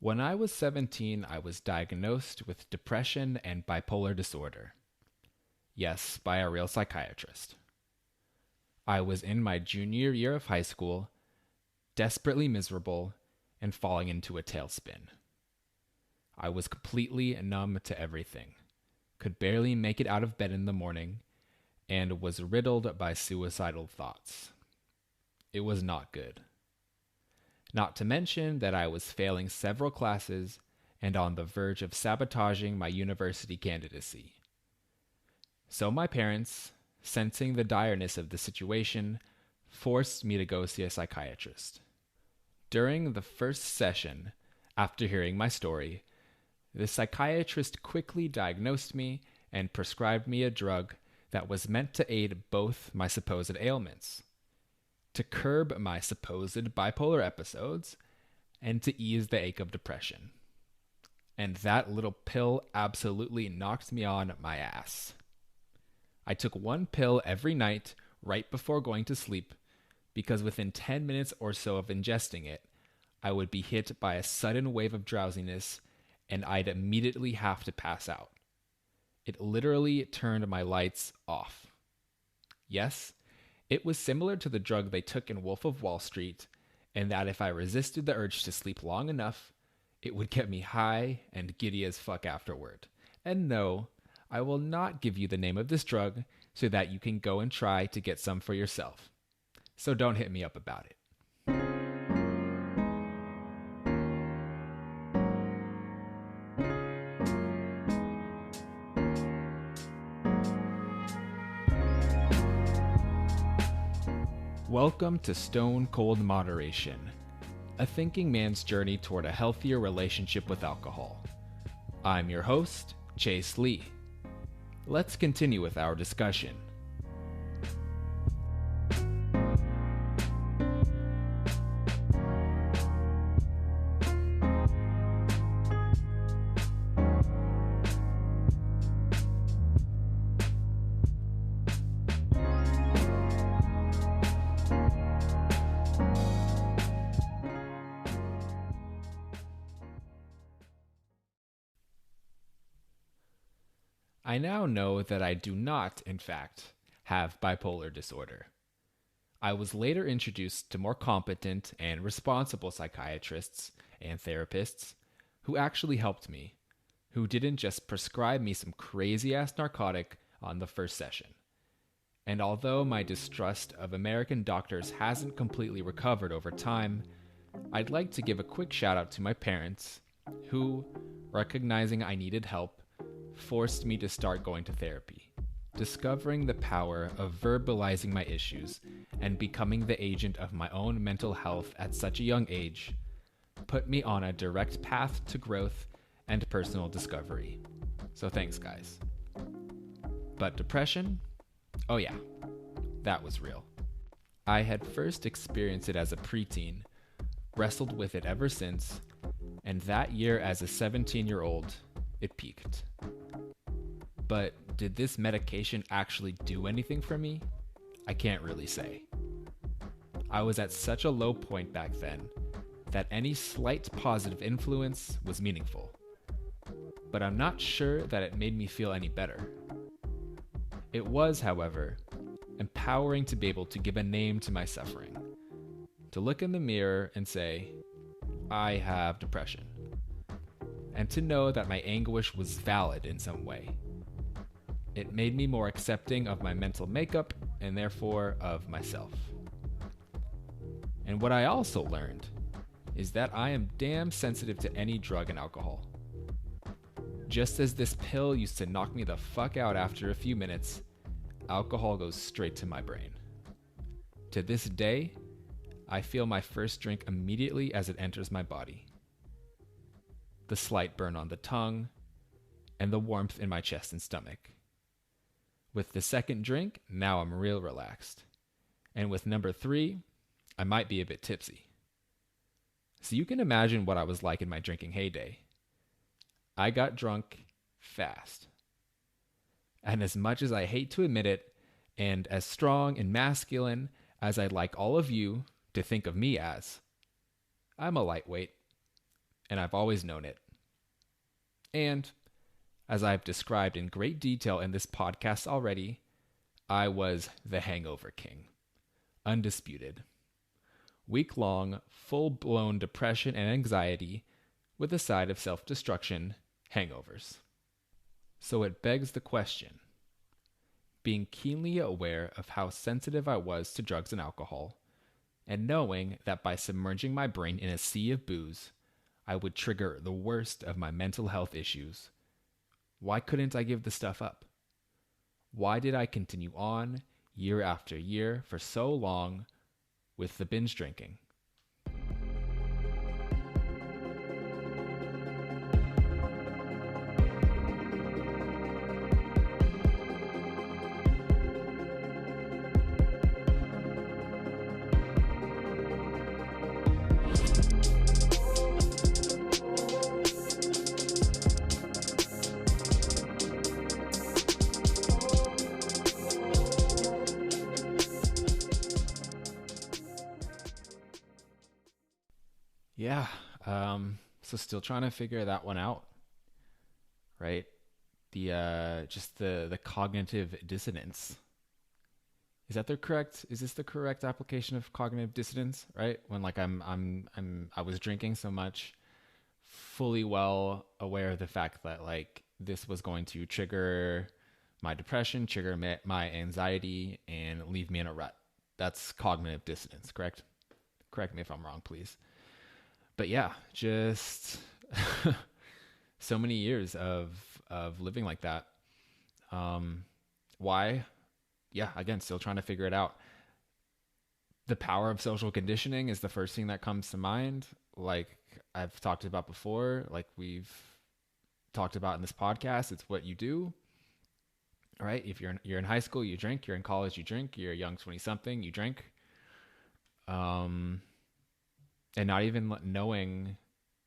When I was 17, I was diagnosed with depression and bipolar disorder. Yes, by a real psychiatrist. I was in my junior year of high school, desperately miserable, and falling into a tailspin. I was completely numb to everything, could barely make it out of bed in the morning, and was riddled by suicidal thoughts. It was not good. Not to mention that I was failing several classes and on the verge of sabotaging my university candidacy. So my parents, sensing the direness of the situation, forced me to go see a psychiatrist. During the first session, after hearing my story, the psychiatrist quickly diagnosed me and prescribed me a drug that was meant to aid both my supposed ailments, to curb my supposed bipolar episodes, and to ease the ache of depression. And that little pill absolutely knocked me on my ass. I took one pill every night right before going to sleep because within 10 minutes or so of ingesting it, I would be hit by a sudden wave of drowsiness and I'd immediately have to pass out. It literally turned my lights off. Yes, it was similar to the drug they took in Wolf of Wall Street, and that if I resisted the urge to sleep long enough, it would get me high and giddy as fuck afterward. And no, I will not give you the name of this drug so that you can go and try to get some for yourself. So don't hit me up about it. Welcome to Stone Cold Moderation, a thinking man's journey toward a healthier relationship with alcohol. I'm your host, Chase Lee. Let's continue with our discussion. I now know that I do not, in fact, have bipolar disorder. I was later introduced to more competent and responsible psychiatrists and therapists who actually helped me, who didn't just prescribe me some crazy-ass narcotic on the first session. And although my distrust of American doctors hasn't completely recovered over time, I'd like to give a quick shout out to my parents, who, recognizing I needed help, forced me to start going to therapy, discovering the power of verbalizing my issues and becoming the agent of my own mental health at such a young age, put me on a direct path to growth and personal discovery. So thanks, guys. But depression? Oh yeah, that was real. I had first experienced it as a preteen, wrestled with it ever since, and that year as a 17-year-old, it peaked. But did this medication actually do anything for me? I can't really say. I was at such a low point back then that any slight positive influence was meaningful. But I'm not sure that it made me feel any better. It was, however, empowering to be able to give a name to my suffering, to look in the mirror and say, I have depression, and to know that my anguish was valid in some way. It made me more accepting of my mental makeup and therefore of myself. And what I also learned is that I am damn sensitive to any drug and alcohol. Just as this pill used to knock me the fuck out after a few minutes, alcohol goes straight to my brain. To this day, I feel my first drink immediately as it enters my body. The slight burn on the tongue, and the warmth in my chest and stomach. With the second drink, now I'm real relaxed. And with number 3, I might be a bit tipsy. So you can imagine what I was like in my drinking heyday. I got drunk fast. And as much as I hate to admit it, and as strong and masculine as I'd like all of you to think of me as, I'm a lightweight. and I've always known it. And as I've described in great detail in this podcast already, I was the hangover king. Undisputed. Week-long, full-blown depression and anxiety with a side of self-destruction, hangovers. So it begs the question, being keenly aware of how sensitive I was to drugs and alcohol, and knowing that by submerging my brain in a sea of booze, I would trigger the worst of my mental health issues, why couldn't I give the stuff up? Why did I continue on, year after year, for so long, with the binge drinking? Yeah, so still trying to figure that one out, right? Just the cognitive dissonance. Is this the correct application of cognitive dissonance, right? When like I was drinking so much, fully well aware of the fact that like this was going to trigger my depression, trigger my anxiety, and leave me in a rut. That's cognitive dissonance, correct? Correct me if I'm wrong, please. But yeah, just so many years of living like that. Why? Yeah, again, still trying to figure it out. The power of social conditioning is the first thing that comes to mind. Like I've talked about before, like we've talked about in this podcast, it's what you do, right? If you're in high school, you drink. You're in college, you drink. You're a young 20-something, you drink. And not even knowing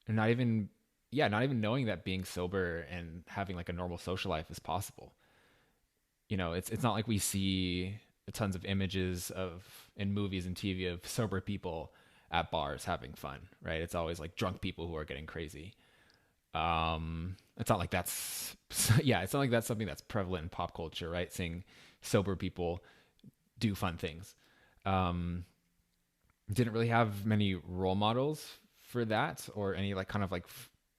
that being sober and having like a normal social life is possible. You know, it's not like we see tons of images in movies and TV of sober people at bars having fun, right? It's always like drunk people who are getting crazy. It's not like that's something that's prevalent in pop culture, right? Seeing sober people do fun things. Didn't really have many role models for that, or any like kind of like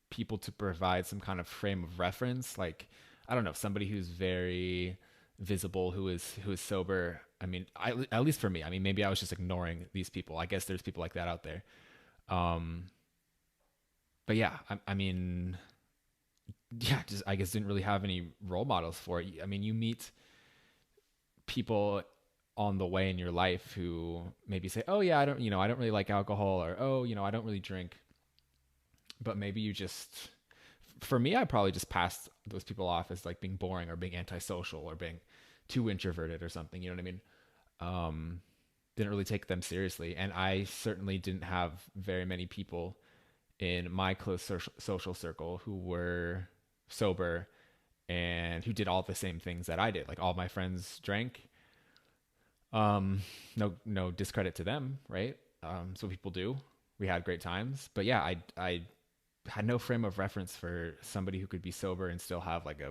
people to provide some kind of frame of reference. Like, I don't know, somebody who's very visible, who is sober. I mean, at least for me, I mean, maybe I was just ignoring these people. I guess there's people like that out there. But yeah, I mean, yeah, just, I guess didn't really have any role models for it. I mean, you meet people on the way in your life who maybe say, oh yeah, I don't really like alcohol, or, oh, I don't really drink. But maybe you just, for me, I probably just passed those people off as like being boring or being antisocial or being too introverted or something. You know what I mean? Didn't really take them seriously. And I certainly didn't have very many people in my close social circle who were sober and who did all the same things that I did. Like all my friends drank. No discredit to them, right? So people do. We had great times, but yeah, I had no frame of reference for somebody who could be sober and still have like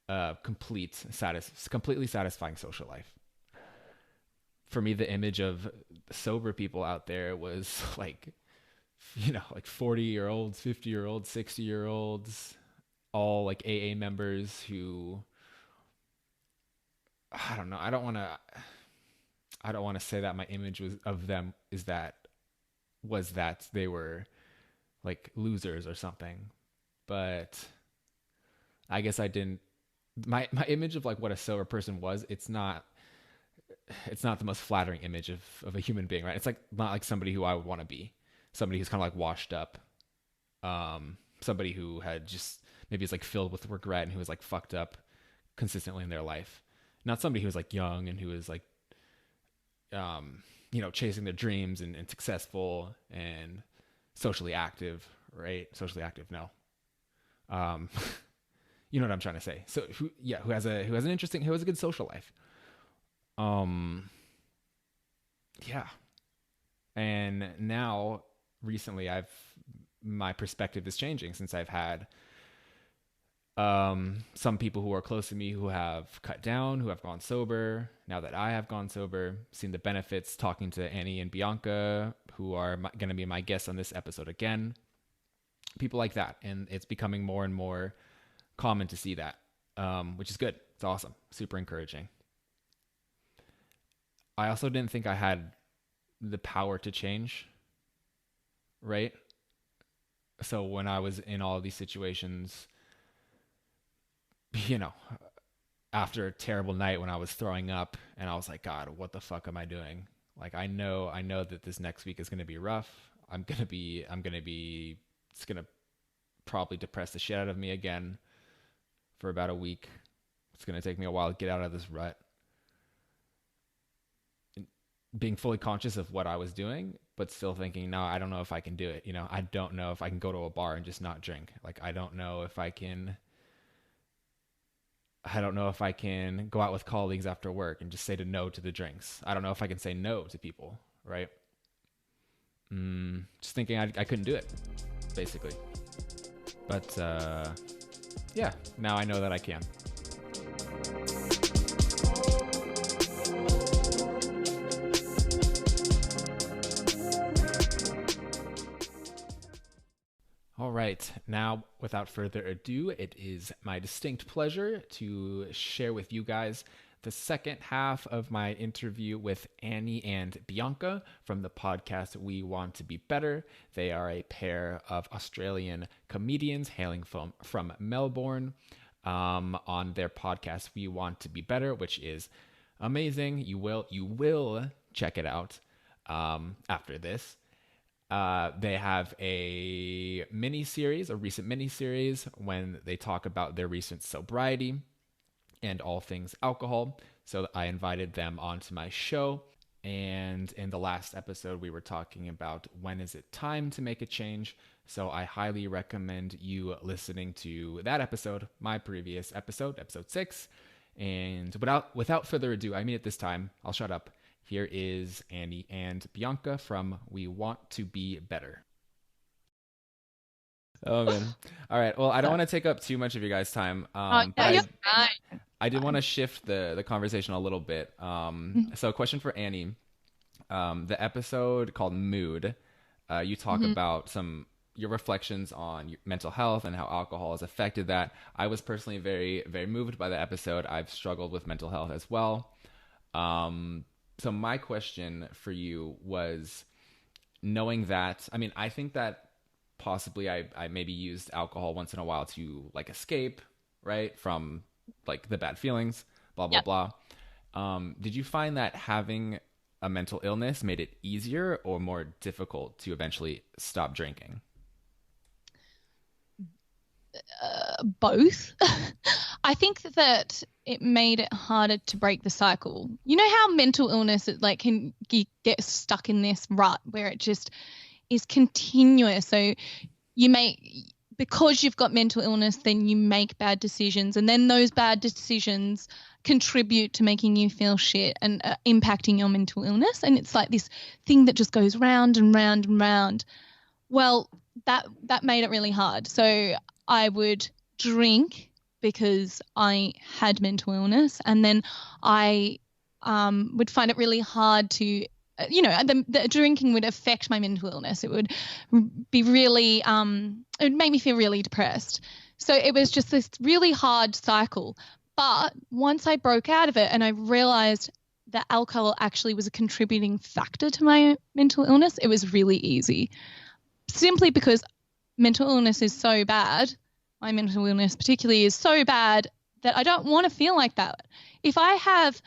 a completely satisfying social life. For me, the image of sober people out there was like, like 40-year-olds, 50-year-olds, 60-year-olds, all like AA members who, I don't know. I don't want to say that my image of them was that they were like losers or something, but I guess I didn't. My image of like what a sober person was, it's not the most flattering image of a human being, right? It's like not like somebody who I would want to be, somebody who's kind of like washed up, somebody who had just maybe is like filled with regret and who was like fucked up consistently in their life. Not somebody who was like young and who was like, chasing their dreams and successful and socially active, right? Socially active, no. You know what I'm trying to say. So who has a good social life. Yeah. And now recently I've my perspective is changing since I've had some people who are close to me who have cut down, who have gone sober. Now that I have gone sober, seen the benefits, talking to Annie and Bianca, who are going to be my guests on this episode again. People like that. And it's becoming more and more common to see that, which is good. It's awesome. Super encouraging. I also didn't think I had the power to change, right? So when I was in all these situations, you know, after a terrible night when I was throwing up and I was like, God, what the fuck am I doing? Like, I know that this next week is going to be rough. It's going to probably depress the shit out of me again for about a week. It's going to take me a while to get out of this rut. Being fully conscious of what I was doing, but still thinking, no, I don't know if I can do it. You know, I don't know if I can go to a bar and just not drink. Like, I don't know if I can go out with colleagues after work and just say no to the drinks. I don't know if I can say no to people, right? Just thinking I couldn't do it, basically. But yeah, now I know that I can. All right, now without further ado, it is my distinct pleasure to share with you guys the second half of my interview with Annie and Bianca from the podcast We Want to Be Better. They are a pair of Australian comedians hailing from Melbourne. On their podcast We Want to Be Better, which is amazing. You will check it out after this. They have a recent mini-series when they talk about their recent sobriety and all things alcohol. So I invited them onto my show. And in the last episode, we were talking about when is it time to make a change. So I highly recommend you listening to that episode, my previous episode, episode 6. And without further ado, I mean it this time, I'll shut up. Here is Annie and Bianca from We Want to Be Better. Oh, man. All right. Well, I don't want to take up too much of your guys' time. But I did want to shift the conversation a little bit. So a question for Annie. The episode called Mood, you talk about your reflections on your mental health and how alcohol has affected that. I was personally very, very moved by the episode. I've struggled with mental health as well. So my question for you was, knowing that, I mean, I think that possibly I maybe used alcohol once in a while to like escape, right, from like the bad feelings, blah, blah, blah. Did you find that having a mental illness made it easier or more difficult to eventually stop drinking? Both. I think that it made it harder to break the cycle. You know how mental illness can get stuck in this rut where it just is continuous. So because you've got mental illness, then you make bad decisions, and then those bad decisions contribute to making you feel shit and impacting your mental illness. And it's like this thing that just goes round and round and round. Well, that made it really hard. So I would drink because I had mental illness, and then I would find it really hard to, the drinking would affect my mental illness. It would be really, it would make me feel really depressed. So it was just this really hard cycle. But once I broke out of it and I realized that alcohol actually was a contributing factor to my mental illness, it was really easy. Simply because mental illness is so bad, my mental illness particularly is so bad that I don't want to feel like that. If I have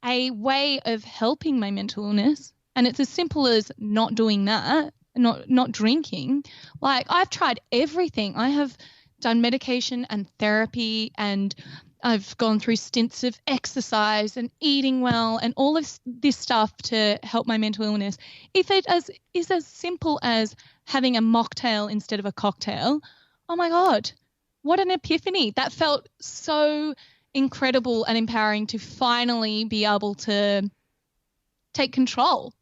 a way of helping my mental illness, and it's as simple as not doing that, not drinking, like I've tried everything. I have done medication and therapy, and I've gone through stints of exercise and eating well and all of this stuff to help my mental illness. If it is as simple as having a mocktail instead of a cocktail, oh my God, what an epiphany. That felt so incredible and empowering to finally be able to take control.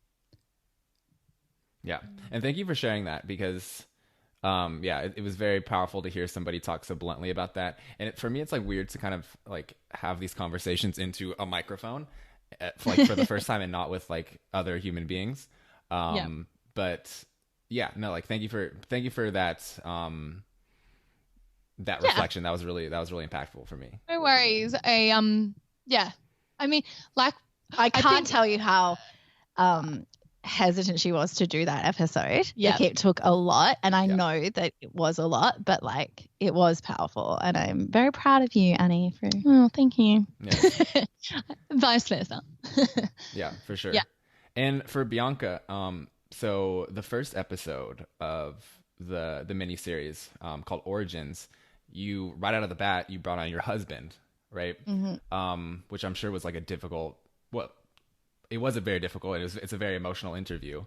Yeah. And thank you for sharing that, because Yeah, it was very powerful to hear somebody talk so bluntly about that. And for me, it's like weird to kind of like have these conversations into a microphone, like for the first time, and not with like other human beings. Yeah. But yeah, no, like thank you for that. That reflection, that was really impactful for me. No worries. Yeah. I mean, like, I can't tell you how hesitant she was to do that episode. Yeah. Like, it took a lot, and I know that it was a lot, but like it was powerful, and I'm very proud of you, Annie. Oh, thank you. Yeah. Vice versa. Yeah, for sure. Yeah. And for Bianca, so the first episode of the miniseries called Origins, you right out of the bat you brought on your husband, right? Which I'm sure was like a difficult. Well, it wasn't very difficult. It's a very emotional interview,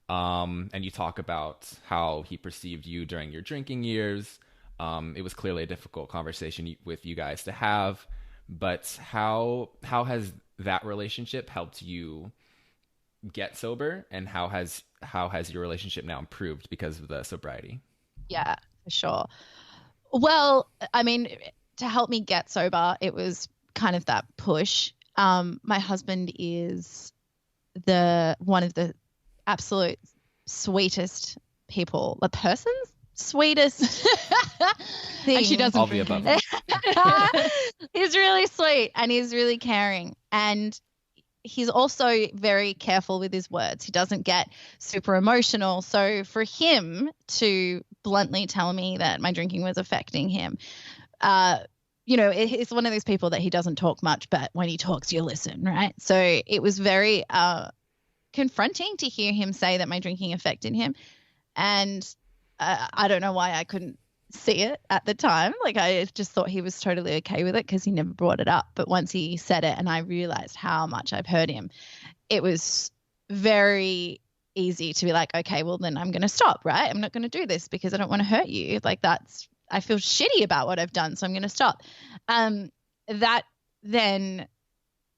and you talk about how he perceived you during your drinking years. It was clearly a difficult conversation with you guys to have, but how has that relationship helped you get sober, and how has your relationship now improved because of the sobriety? Yeah, for sure. Well, I mean, to help me get sober, it was kind of that push. My husband is one of the absolute sweetest people, the person's sweetest thing. And she doesn't All the above. He's really sweet, and he's really caring, and he's also very careful with his words. He doesn't get super emotional. So for him to bluntly tell me that my drinking was affecting him, it's one of those people that he doesn't talk much, but when he talks, you listen, right? So it was very confronting to hear him say that my drinking affected him. And I don't know why I couldn't see it at the time. Like, I just thought he was totally okay with it because he never brought it up. But once he said it and I realized how much I've hurt him, it was very easy to be like, okay, well then I'm going to stop, right? I'm not going to do this because I don't want to hurt you. Like, I feel shitty about what I've done, so I'm going to stop. That then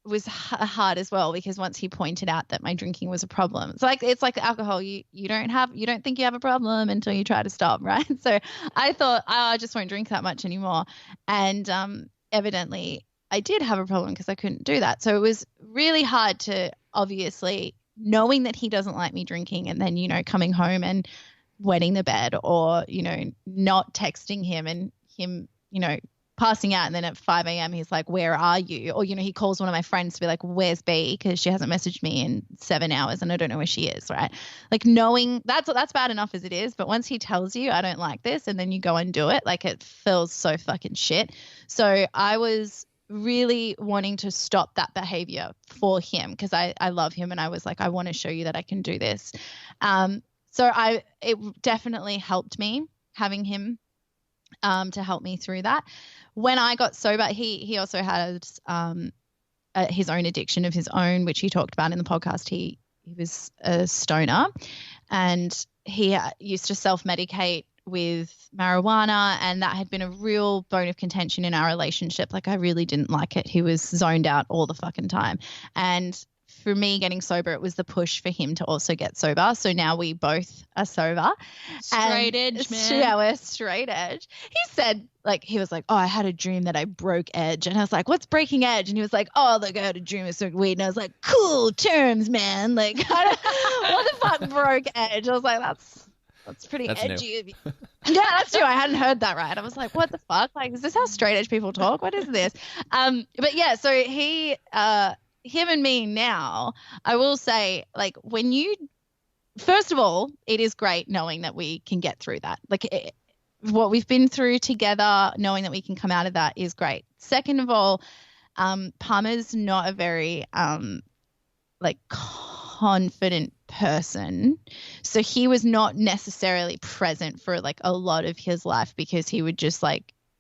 was hard as well, because once he pointed out that my drinking was a problem, it's like alcohol. You don't think you have a problem until you try to stop, right? So I thought, I just won't drink that much anymore, and evidently I did have a problem because I couldn't do that. So it was really hard to, obviously, knowing that he doesn't like me drinking, and then coming home and wetting the bed, or not texting him, and him passing out, and then at 5 a.m. he's like, where are you? Or he calls one of my friends to be like, where's B? Because she hasn't messaged me in 7 hours and I don't know where she is, right? Like, knowing that's bad enough as it is, but once he tells you I don't like this, and then you go and do it, like, it feels so fucking shit. So I was really wanting to stop that behavior for him, because I love him, and I was like, I want to show you that I can do this. So it definitely helped me having him to help me through that. When I got sober, he also had his own addiction of his own, which he talked about in the podcast. He was a stoner, and he used to self-medicate with marijuana, and that had been a real bone of contention in our relationship. Like, I really didn't like it. He was zoned out all the fucking time. And for me getting sober, it was the push for him to also get sober. So now we both are sober. Straight edge, man. Yeah, we're straight edge. He said, he was like, oh, I had a dream that I broke edge. And I was like, what's breaking edge? And he was like, oh, look, I had a dream of smoking weed. And I was like, cool terms, man. Like, what the fuck broke edge? I was like, that's pretty edgy of you. Yeah, that's true. I hadn't heard that right. I was like, what the fuck? Like, is this how straight edge people talk? What is this? But yeah, so him and me now, I will say, like, first of all, it is great knowing that we can get through that. Like, what we've been through together, knowing that we can come out of that is great. Second of all, Palmer's not a very, confident person. So he was not necessarily present for, a lot of his life, because he would just,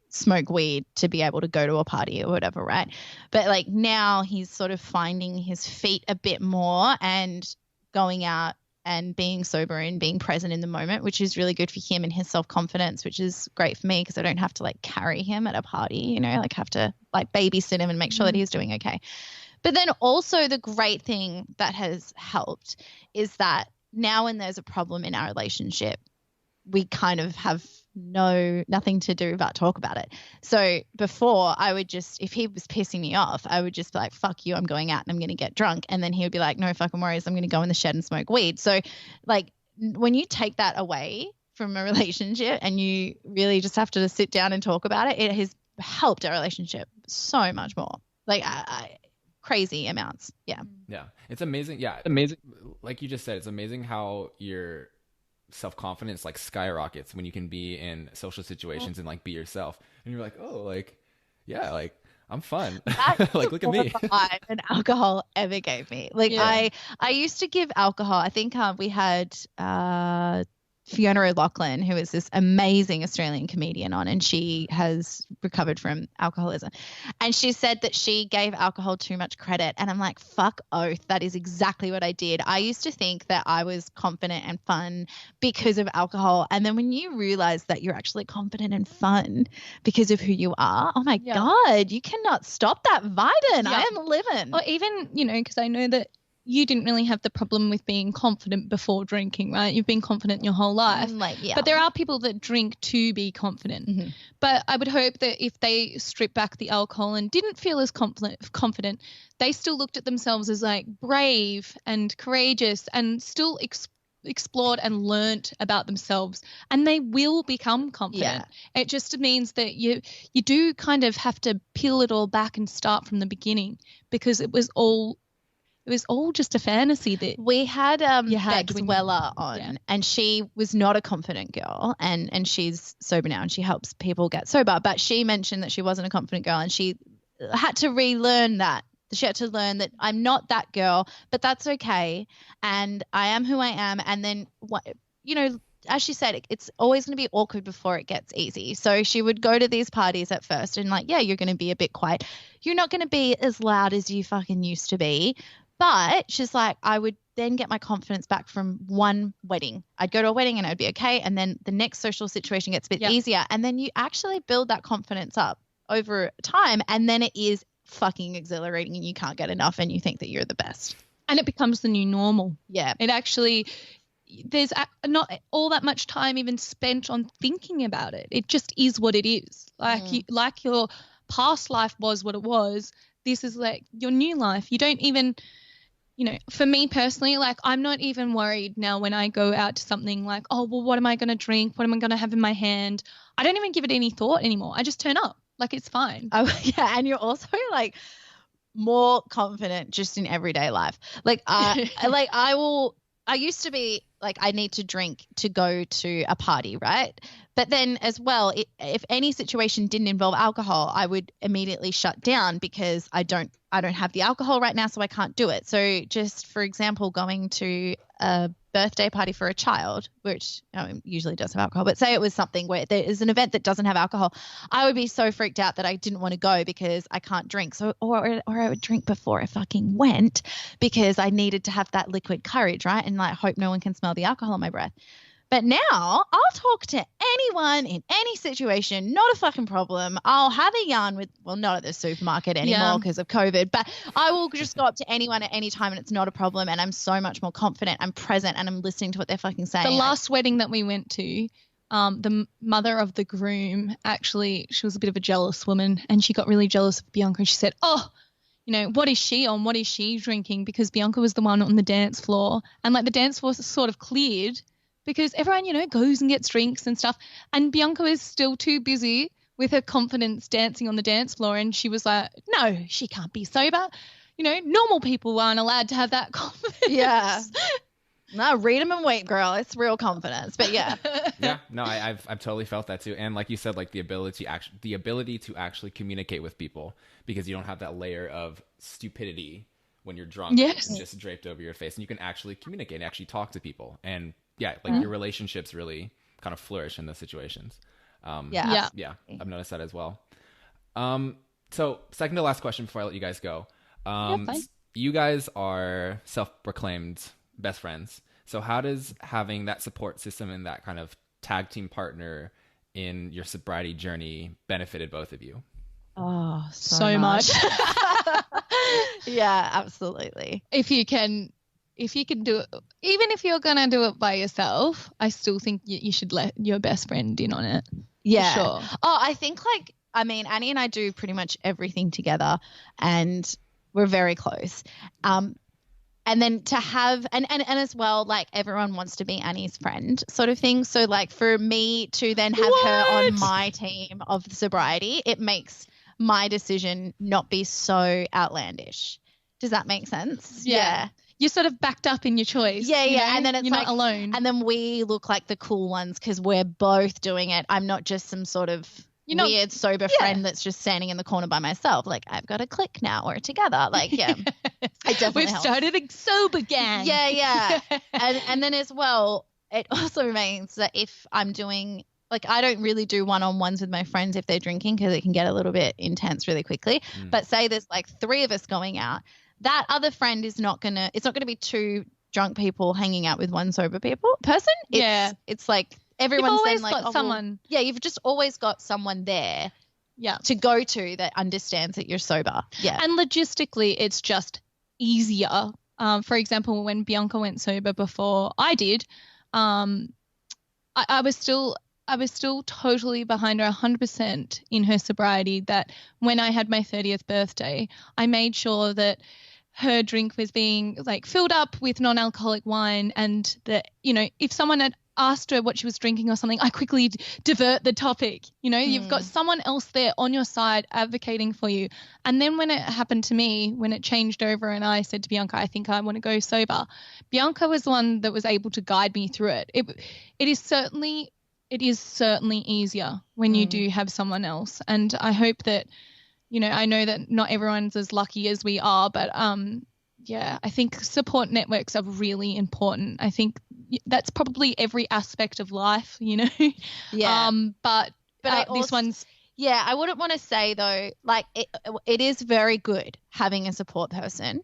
smoke weed to be able to go to a party or whatever, right? But now he's sort of finding his feet a bit more and going out and being sober and being present in the moment, which is really good for him and his self-confidence, which is great for me because I don't have to carry him at a party, have to babysit him and make sure that he's doing okay. But then also the great thing that has helped is that now when there's a problem in our relationship, we kind of have nothing to do but talk about it. So before, I would just, if he was pissing me off, I would just be like, fuck you, I'm going out and I'm going to get drunk. And then he would be like, no fucking worries, I'm going to go in the shed and smoke weed. So like when you take that away from a relationship and you really just have to sit down and talk about it, it has helped our relationship so much more. Like crazy amounts. Yeah. Yeah. It's amazing. Yeah. Amazing. Like you just said, it's amazing how your self-confidence like skyrockets when you can be in social situations and like be yourself. And you're like, oh, like, yeah, like I'm fun. Like, look at me. Than alcohol ever gave me. Like I used to give alcohol. I think we had Fiona O'Loughlin, who is this amazing Australian comedian on, and she has recovered from alcoholism. And she said that she gave alcohol too much credit. And I'm like, fuck oath. That is exactly what I did. I used to think that I was confident and fun because of alcohol. And then when you realize that you're actually confident and fun because of who you are, oh my God, you cannot stop that Viden. I am living. Or even, because I know that you didn't really have the problem with being confident before drinking, right? You've been confident your whole life. But there are people that drink to be confident. Mm-hmm. But I would hope that if they stripped back the alcohol and didn't feel as confident, they still looked at themselves as like brave and courageous and still explored and learnt about themselves, and they will become confident. It just means that you do kind of have to peel it all back and start from the beginning, because it was all just a fantasy that we had. Bex Weller on, and she was not a confident girl, and she's sober now and she helps people get sober. But she mentioned that she wasn't a confident girl, and she had to relearn that. She had to learn that I'm not that girl, but that's okay, and I am who I am. And then as she said, it's always going to be awkward before it gets easy. So she would go to these parties at first and like, yeah, you're going to be a bit quiet. You're not going to be as loud as you fucking used to be. But she's like, I would then get my confidence back from one wedding. I'd go to a wedding and I'd be okay. And then the next social situation gets a bit easier. And then you actually build that confidence up over time. And then it is fucking exhilarating and you can't get enough and you think that you're the best. And it becomes the new normal. Yeah. It actually, there's not all that much time even spent on thinking about it. It just is what it is. Like your past life was what it was. This is like your new life. You don't even... for me personally, like I'm not even worried now when I go out to something like, oh, well, what am I going to drink? What am I going to have in my hand? I don't even give it any thought anymore. I just turn up. Like it's fine. Oh, yeah. And you're also like more confident just in everyday life. Like I used to be like, I need to drink to go to a party, right? But then as well, if any situation didn't involve alcohol, I would immediately shut down because I don't have the alcohol right now, so I can't do it. So just for example, going to a birthday party for a child, which usually does have alcohol, but say it was something where there is an event that doesn't have alcohol, I would be so freaked out that I didn't want to go because I can't drink. So or I would drink before I fucking went because I needed to have that liquid courage, right? And like hope no one can smell the alcohol on my breath. But now I'll talk to anyone in any situation, not a fucking problem. I'll have a yarn with, well, not at the supermarket anymore because of COVID, but I will just go up to anyone at any time and it's not a problem. And I'm so much more confident. I'm present and I'm listening to what they're fucking saying. The last wedding that we went to, the mother of the groom, actually, she was a bit of a jealous woman and she got really jealous of Bianca and she said, oh, what is she on? What is she drinking? Because Bianca was the one on the dance floor and like the dance floor sort of cleared because everyone, goes and gets drinks and stuff. And Bianca was still too busy with her confidence dancing on the dance floor. And she was like, no, she can't be sober. Normal people aren't allowed to have that confidence. Yeah. No, read them and wait, girl. It's real confidence. But yeah. Yeah. No, I've totally felt that too. And like you said, like the ability to actually communicate with people because you don't have that layer of stupidity when you're drunk and just draped over your face. And you can actually communicate and actually talk to people. And your relationships really kind of flourish in those situations. I've noticed that as well. So second to last question before I let you guys go. You guys are self-proclaimed best friends. So how does having that support system and that kind of tag team partner in your sobriety journey benefited both of you? Oh, so much. Yeah, absolutely. If you can if you can do it, even if you're going to do it by yourself, I still think you should let your best friend in on it. Yeah. For sure. Oh, I think Annie and I do pretty much everything together and we're very close. And then to have, and as well, like everyone wants to be Annie's friend sort of thing. So like for me to then have her on my team of sobriety, it makes my decision not be so outlandish. Does that make sense? Yeah. You're sort of backed up in your choice. Yeah, you know? And then it's you're not alone. And then we look like the cool ones because we're both doing it. I'm not just some sort of weird sober friend that's just standing in the corner by myself. Like I've got a clique now. We're together. Like, yeah. We've started a sober gang. Yeah. and then as well, it also means that if I'm doing, like, I don't really do one-on-ones with my friends if they're drinking because it can get a little bit intense really quickly. But say there's like 3 of us going out, that other friend it's not going to be 2 drunk people hanging out with 1 sober person. It's like everyone's then like, got someone. Well, you've just always got someone there to go to that understands that you're sober. Yeah. And logistically, it's just easier. For example, when Bianca went sober before I did, I was still totally behind her 100% in her sobriety, that when I had my 30th birthday, I made sure that her drink was being like filled up with non-alcoholic wine, and that, you know, if someone had asked her what she was drinking or something, I quickly divert the topic. You know, you've got someone else there on your side advocating for you. And then when it happened to me, when it changed over and I said to Bianca, I think I want to go sober, Bianca was the one that was able to guide me through it. It is certainly easier when you do have someone else. And I hope that, you know, I know that not everyone's as lucky as we are, but I think support networks are really important. I think that's probably every aspect of life, you know. Yeah. But this one's. Yeah, I wouldn't want to say though, like it is very good having a support person,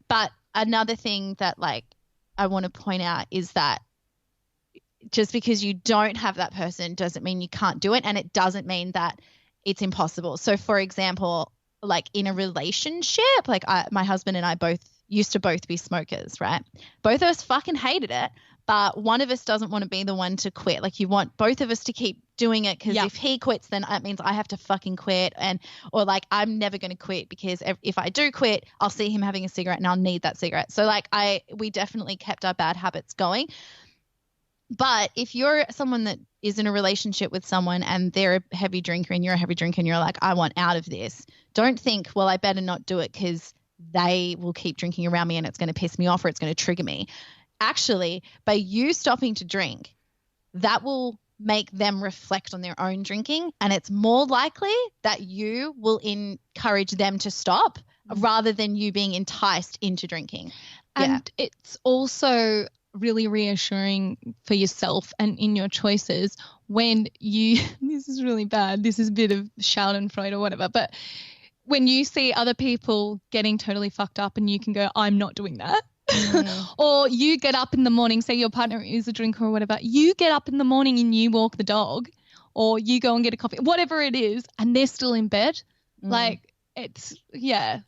but another thing that like I want to point out is that just because you don't have that person doesn't mean you can't do it, and it doesn't mean that it's impossible. So for example, like in a relationship, like my husband and I used to both be smokers, right? Both of us fucking hated it, but one of us doesn't want to be the one to quit. Like you want both of us to keep doing it because if he quits, then that means I have to fucking quit, or like I'm never going to quit because if I do quit, I'll see him having a cigarette and I'll need that cigarette. So like we definitely kept our bad habits going. But if you're someone that is in a relationship with someone and they're a heavy drinker and you're a heavy drinker and you're like, I want out of this, don't think, well, I better not do it because they will keep drinking around me and it's going to piss me off or it's going to trigger me. Actually, by you stopping to drink, that will make them reflect on their own drinking, and it's more likely that you will encourage them to stop rather than you being enticed into drinking. And it's also really reassuring for yourself and in your choices when you this is really bad, this is a bit of Schadenfreude or whatever, but when you see other people getting totally fucked up and you can go, I'm not doing that. Or you get up in the morning, say your partner is a drinker or whatever, you get up in the morning and you walk the dog or you go and get a coffee, whatever it is, and they're still in bed. Like it's in their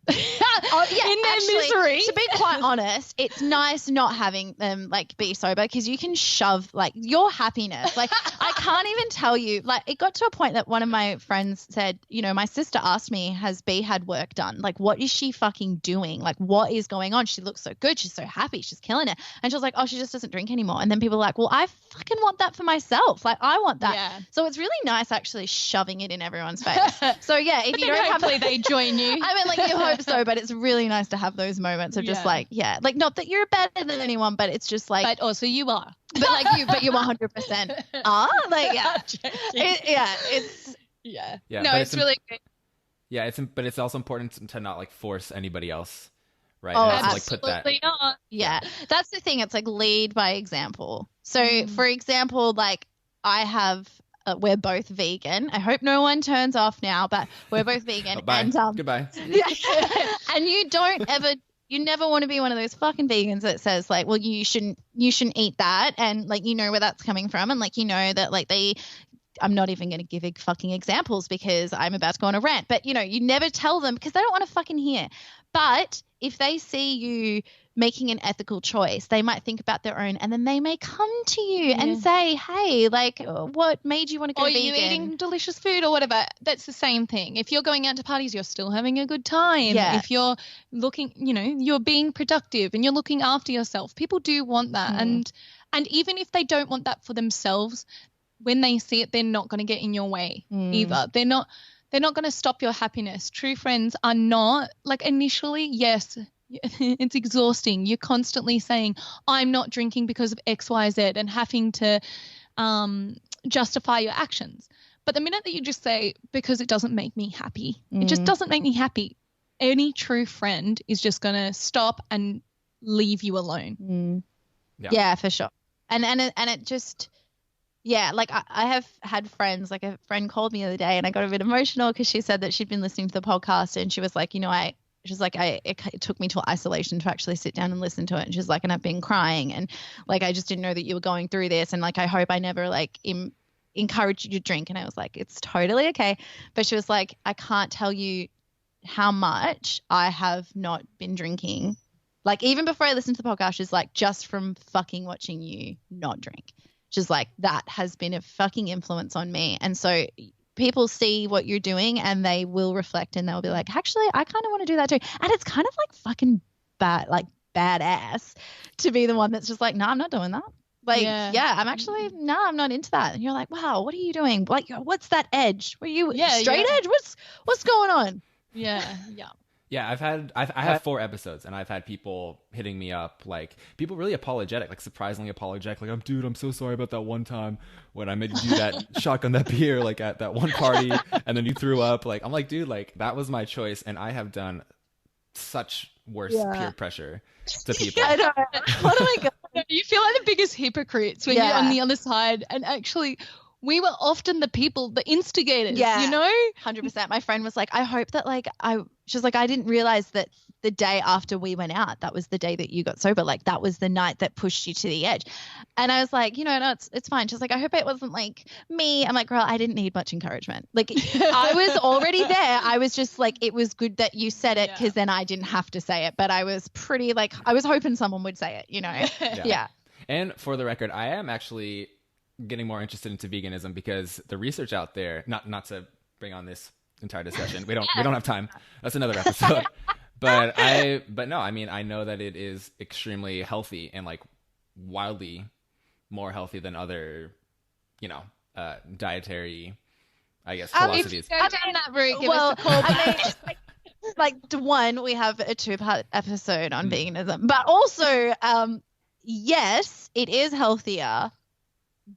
misery. To be quite honest, it's nice not having them like be sober because you can shove like your happiness. Like I can't even tell you, like it got to a point that one of my friends said, you know, my sister asked me, has B had work done? Like what is she fucking doing? Like what is going on? She looks so good. She's so happy. She's killing it. And she was like, oh, she just doesn't drink anymore. And then people are like, well, I fucking want that for myself. Like I want that. Yeah. So it's really nice actually shoving it in everyone's face. So yeah, if you don't hopefully they join you. I mean, like you hope so, but it's really nice to have those moments of just like, like not that you're better than anyone, but it's just like, but also you are, but you 100% are. Like, No, it's really good. Yeah, but it's also important to not like force anybody else, right? Oh, and absolutely like, put that. Not. Yeah, that's the thing. It's like lead by example. So, for example, like I have. We're both vegan. I hope no one turns off now, but we're both vegan. Bye. And, goodbye. And you never want to be one of those fucking vegans that says like, well, you shouldn't eat that, and like you know where that's coming from, and like you know that like I'm not even going to give fucking examples because I'm about to go on a rant, but you know you never tell them because they don't want to fucking hear. But if they see you making an ethical choice, they might think about their own, and then they may come to you and say, hey, like, what made you want to go vegan? Or you eating delicious food or whatever. That's the same thing. If you're going out to parties, you're still having a good time. Yeah. If you're looking, you're being productive and you're looking after yourself, people do want that. And even if they don't want that for themselves, when they see it, they're not going to get in your way either. They're not going to stop your happiness. True friends are not, like, initially, yes, it's exhausting. You're constantly saying, I'm not drinking because of X, Y, Z, and having to justify your actions. But the minute that you just say, because it doesn't make me happy, it just doesn't make me happy, any true friend is just going to stop and leave you alone. Yeah, for sure. And it just, yeah, like I have had friends, like a friend called me the other day and I got a bit emotional because she said that she'd been listening to the podcast and she was like, it took me to isolation to actually sit down and listen to it. And she's like, and I've been crying and like, I just didn't know that you were going through this. And like, I hope I never like encouraged you to drink. And I was like, it's totally okay. But she was like, I can't tell you how much I have not been drinking. Like even before I listened to the podcast, she's like, just from fucking watching you not drink. She's like, that has been a fucking influence on me. And so people see what you're doing and they will reflect and they'll be like, actually, I kind of want to do that too. And it's kind of like fucking badass to be the one that's just like, no, I'm not doing that. Like, I'm actually, no, I'm not into that. And you're like, wow, what are you doing? Like, what's that edge? Were you straight edge? What's going on? Yeah. Yeah, I have 4 episodes and I've had people hitting me up, like people really apologetic, like surprisingly apologetic, like I'm so sorry about that one time when I made you do that shotgun that beer like at that one party and then you threw up. Like I'm like, dude, like that was my choice and I have done such worse peer pressure to people. I know. What am I going? You feel like the biggest hypocrites when you're on the other side, and actually we were often the people, the instigators, 100%. My friend was like, I hope that she's like, I didn't realize that the day after we went out, that was the day that you got sober. Like that was the night that pushed you to the edge. And I was like, no, it's fine. She's like, I hope it wasn't like me. I'm like, girl, I didn't need much encouragement. Like I was already there. I was just like, it was good that you said it because then I didn't have to say it. But I was pretty like, I was hoping someone would say it, Yeah. And for the record, I am actually getting more interested into veganism because the research out there, not to bring on this entire discussion, we don't have time, that's another episode, but no, I mean, I know that it is extremely healthy and like wildly more healthy than other dietary, I guess, philosophies. If you go down that route, give us a call back. Like one, we have a 2-part episode on veganism, but also yes, it is healthier.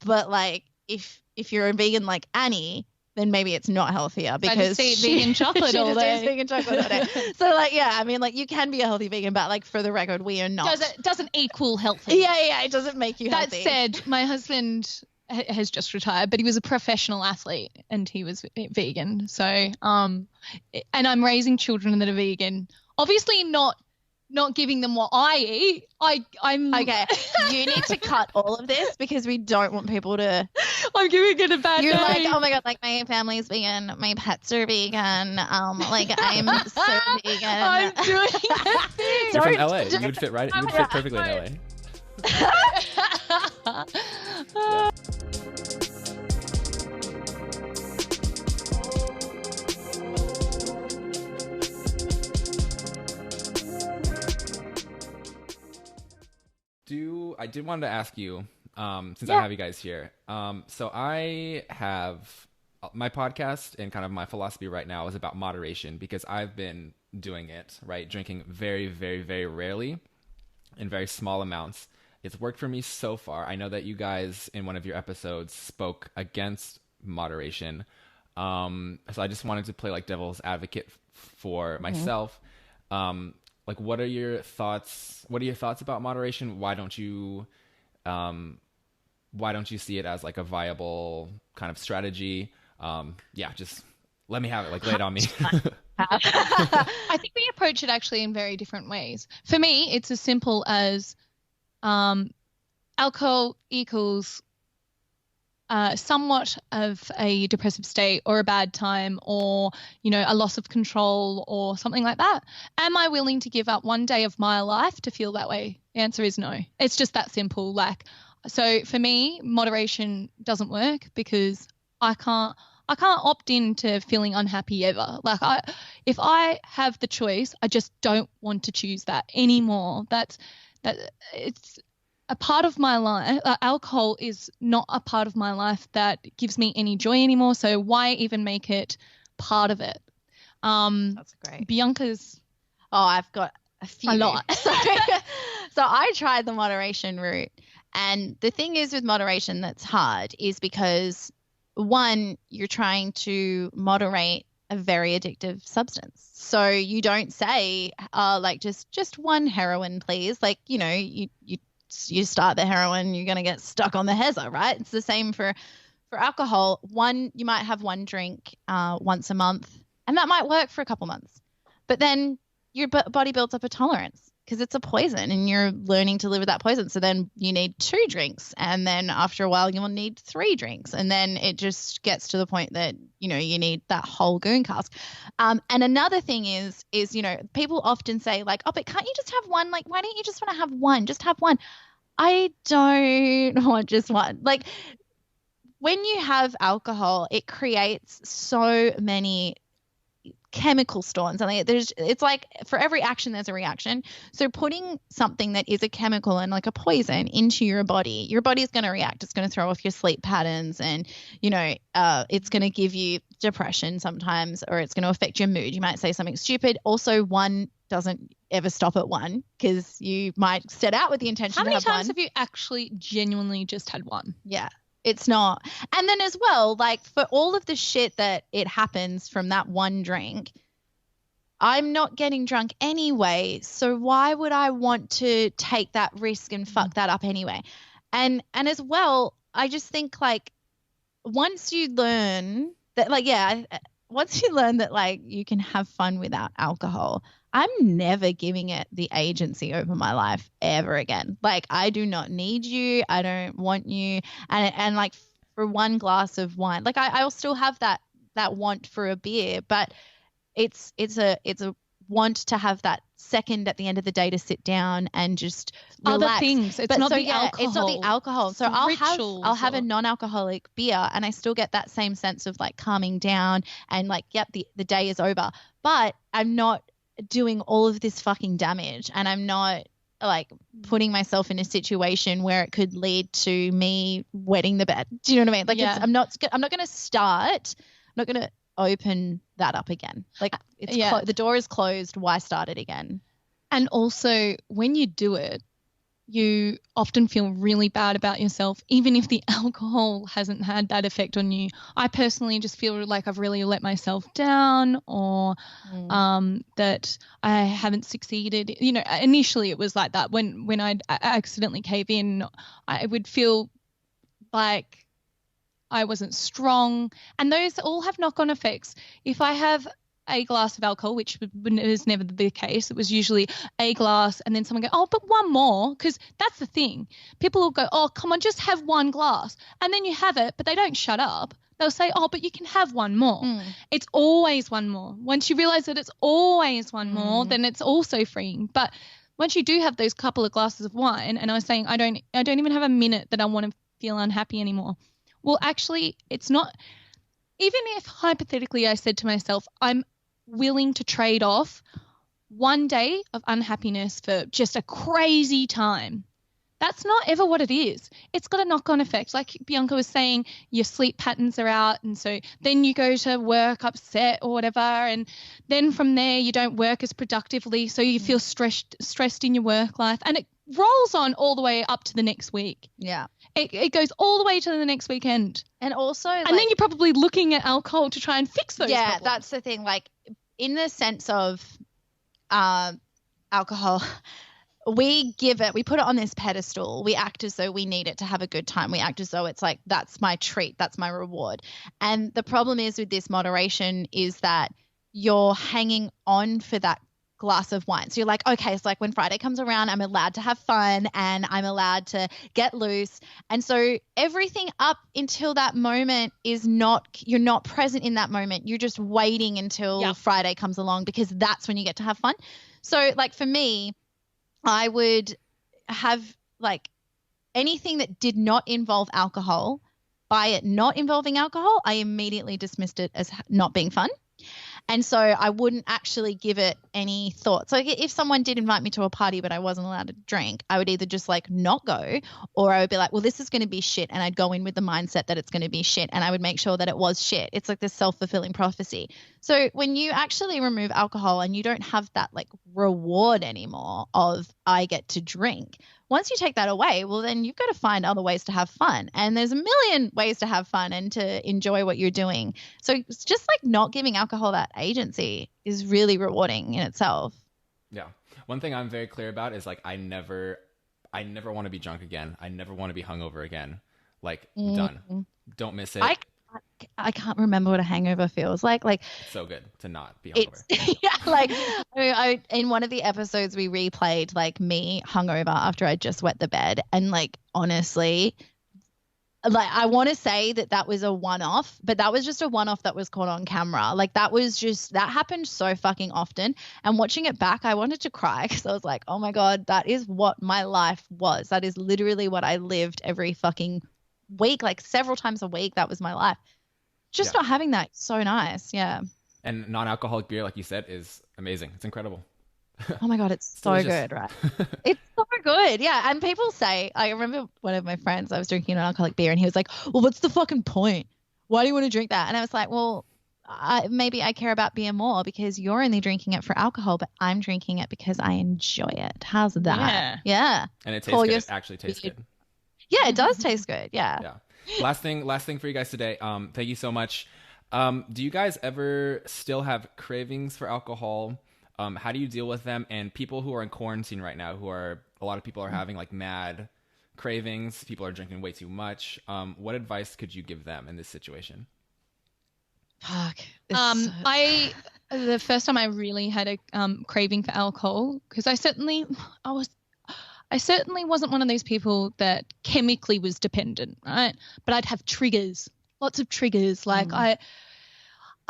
But like if you're a vegan like Annie, then maybe it's not healthier because she eats vegan chocolate all day. Eats vegan chocolate all day. So like, yeah, I mean, like you can be a healthy vegan, but like for the record, we are not. Doesn't equal healthy. Yeah, it doesn't make you healthy. That said, my husband has just retired, but he was a professional athlete and he was vegan. So, and I'm raising children that are vegan. Obviously not giving them what I eat. I'm okay. You need to cut all of this because we don't want people to. I'm giving it a bad You're name. like, oh my god, like my family's vegan, my pets are vegan. Like I'm so vegan. I'm doing that thing. You're from LA. You would fit right. You would fit perfectly in LA. Yeah. I did want to ask you, since I have you guys here. So I have my podcast and kind of my philosophy right now is about moderation because I've been doing it, right? Drinking very, very, very rarely in very small amounts. It's worked for me so far. I know that you guys in one of your episodes spoke against moderation. So I just wanted to play like devil's advocate for myself. Like, what are your thoughts? What are your thoughts about moderation? Why don't you see it as like a viable kind of strategy? Just let me have it. Like, lay it on me. I think we approach it actually in very different ways. For me, it's as simple as alcohol equals somewhat of a depressive state or a bad time or, a loss of control or something like that, am I willing to give up one day of my life to feel that way? The answer is no. It's just that simple. So for me, moderation doesn't work because I can't opt into feeling unhappy ever. If I have the choice, I just don't want to choose that anymore. It's a part of my life. Alcohol is not a part of my life that gives me any joy anymore. So why even make it part of it? That's great. Bianca's. Oh, I've got a few. A lot. So I tried the moderation route. And the thing is with moderation that's hard is because, one, you're trying to moderate a very addictive substance. So you don't say, just one heroin, please. You start the heroin, you're going to get stuck on the Heza, right? It's the same for alcohol. You might have one drink once a month, and that might work for a couple months. But then your body builds up a tolerance because it's a poison and you're learning to live with that poison. So then you need 2 drinks, and then after a while you'll need 3 drinks. And then it just gets to the point that, you need that whole goon cask. And another thing is, people often say but can't you just have one? Why don't you just want to have one? Just have one. I don't want just one. When you have alcohol, it creates so many chemical storms. It's like for every action there's a reaction. So putting something that is a chemical and like a poison into your body is going to react. It's going to throw off your sleep patterns, and it's going to give you depression sometimes, or it's going to affect your mood. You might say something stupid. Also, one doesn't ever stop at one because you might set out with the intention to have one. How many times have you actually genuinely just had one? Yeah. It's not. And then as well, for all of the shit that it happens from that one drink, I'm not getting drunk anyway. So why would I want to take that risk and fuck that up anyway? And as well, I just think once you learn that you can have fun without alcohol, I'm never giving it the agency over my life ever again. I do not need you. I don't want you. And for one glass of wine, I'll still have that want for a beer, but it's a want to have that second at the end of the day to sit down and just relax. Other things. It's not the alcohol. It's not the alcohol. So I'll have a non-alcoholic beer, and I still get that same sense of calming down and the day is over. But I'm not doing all of this fucking damage, and I'm not putting myself in a situation where it could lead to me wetting the bed. Do you know what I mean? I'm not going to start. I'm not going to open that up again. The door is closed. Why start it again? And also, when you do it, you often feel really bad about yourself, even if the alcohol hasn't had that effect on you. I personally just feel like I've really let myself down, or that I haven't succeeded. Initially it was like that. When I accidentally cave in, I would feel like I wasn't strong. And those all have knock-on effects. If I have a glass of alcohol, which was never the case. It was usually a glass, and then someone go, oh, but one more, because that's the thing. People will go, oh, come on, just have one glass. And then you have it, but they don't shut up. They'll say, oh, but you can have one more. It's always one more. Once you realize that it's always one more, then it's also freeing. But once you do have those couple of glasses of wine, and I was saying, I don't even have a minute that I want to feel unhappy anymore. Well, actually, it's not. Even if hypothetically I said to myself, I'm willing to trade off one day of unhappiness for just a crazy time, that's not ever what it is. It's got a knock-on effect. Like Bianca was saying, your sleep patterns are out, and so then you go to work upset or whatever, and then from there you don't work as productively, so you feel stressed in your work life, and it rolls on all the way up to the next week. Yeah. It goes all the way to the next weekend. And also, and then you're probably looking at alcohol to try and fix those problems. Yeah, that's the thing. In the sense of alcohol, we put it on this pedestal. We act as though we need it to have a good time. We act as though it's that's my treat, that's my reward. And the problem is with this moderation is that you're hanging on for that glass of wine. So you're like, okay, it's like when Friday comes around, I'm allowed to have fun and I'm allowed to get loose. And so everything up until that moment you're not present in that moment. You're just waiting until Friday comes along because that's when you get to have fun. So like for me, I would have like anything that did not involve alcohol. By it not involving alcohol, I immediately dismissed it as not being fun. And so I wouldn't actually give it any thought. So if someone did invite me to a party but I wasn't allowed to drink, I would either just like not go, or I would be like, well, this is going to be shit. And I'd go in with the mindset that it's going to be shit, and I would make sure that it was shit. It's like this self-fulfilling prophecy. So when you actually remove alcohol and you don't have that like reward anymore of I get to drink, once you take that away, well, then you've got to find other ways to have fun. And there's a million ways to have fun and to enjoy what you're doing. So it's just like not giving alcohol that agency is really rewarding in itself. Yeah. One thing I'm very clear about is like I never want to be drunk again. I never want to be hungover again. Like done. Don't miss it. I can't remember what a hangover feels like. Like it's so good to not be hungover. Yeah, like I in one of the episodes we replayed like me hungover after I just wet the bed, and like honestly, like I want to say that was a one-off, but that was just a one-off that was caught on camera. Like that happened so fucking often, and watching it back I wanted to cry because I was like, oh my God, that is what my life was. That is literally what I lived every fucking week, like several times a week. That was my life. Just not having that, so nice. Yeah. And non-alcoholic beer, like you said, is amazing. It's incredible. Oh my God, it's so good, right? It's so good. Yeah. And people say, I remember one of my friends, I was drinking an alcoholic beer and he was like, well, what's the fucking point? Why do you want to drink that? And I was like, well, maybe I care about beer more because you're only drinking it for alcohol, but I'm drinking it because I enjoy it. How's that? Yeah. And it tastes good. It actually tastes good. Yeah, it does taste good. Yeah. Yeah. Last thing for you guys today. Thank you so much. Do you guys ever still have cravings for alcohol? How do you deal with them? And people who are in quarantine right now, a lot of people are having like mad cravings. People are drinking way too much. What advice could you give them in this situation? Fuck. The first time I really had a craving for alcohol, because I certainly wasn't one of those people that chemically was dependent, right? But I'd have triggers, lots of triggers. Like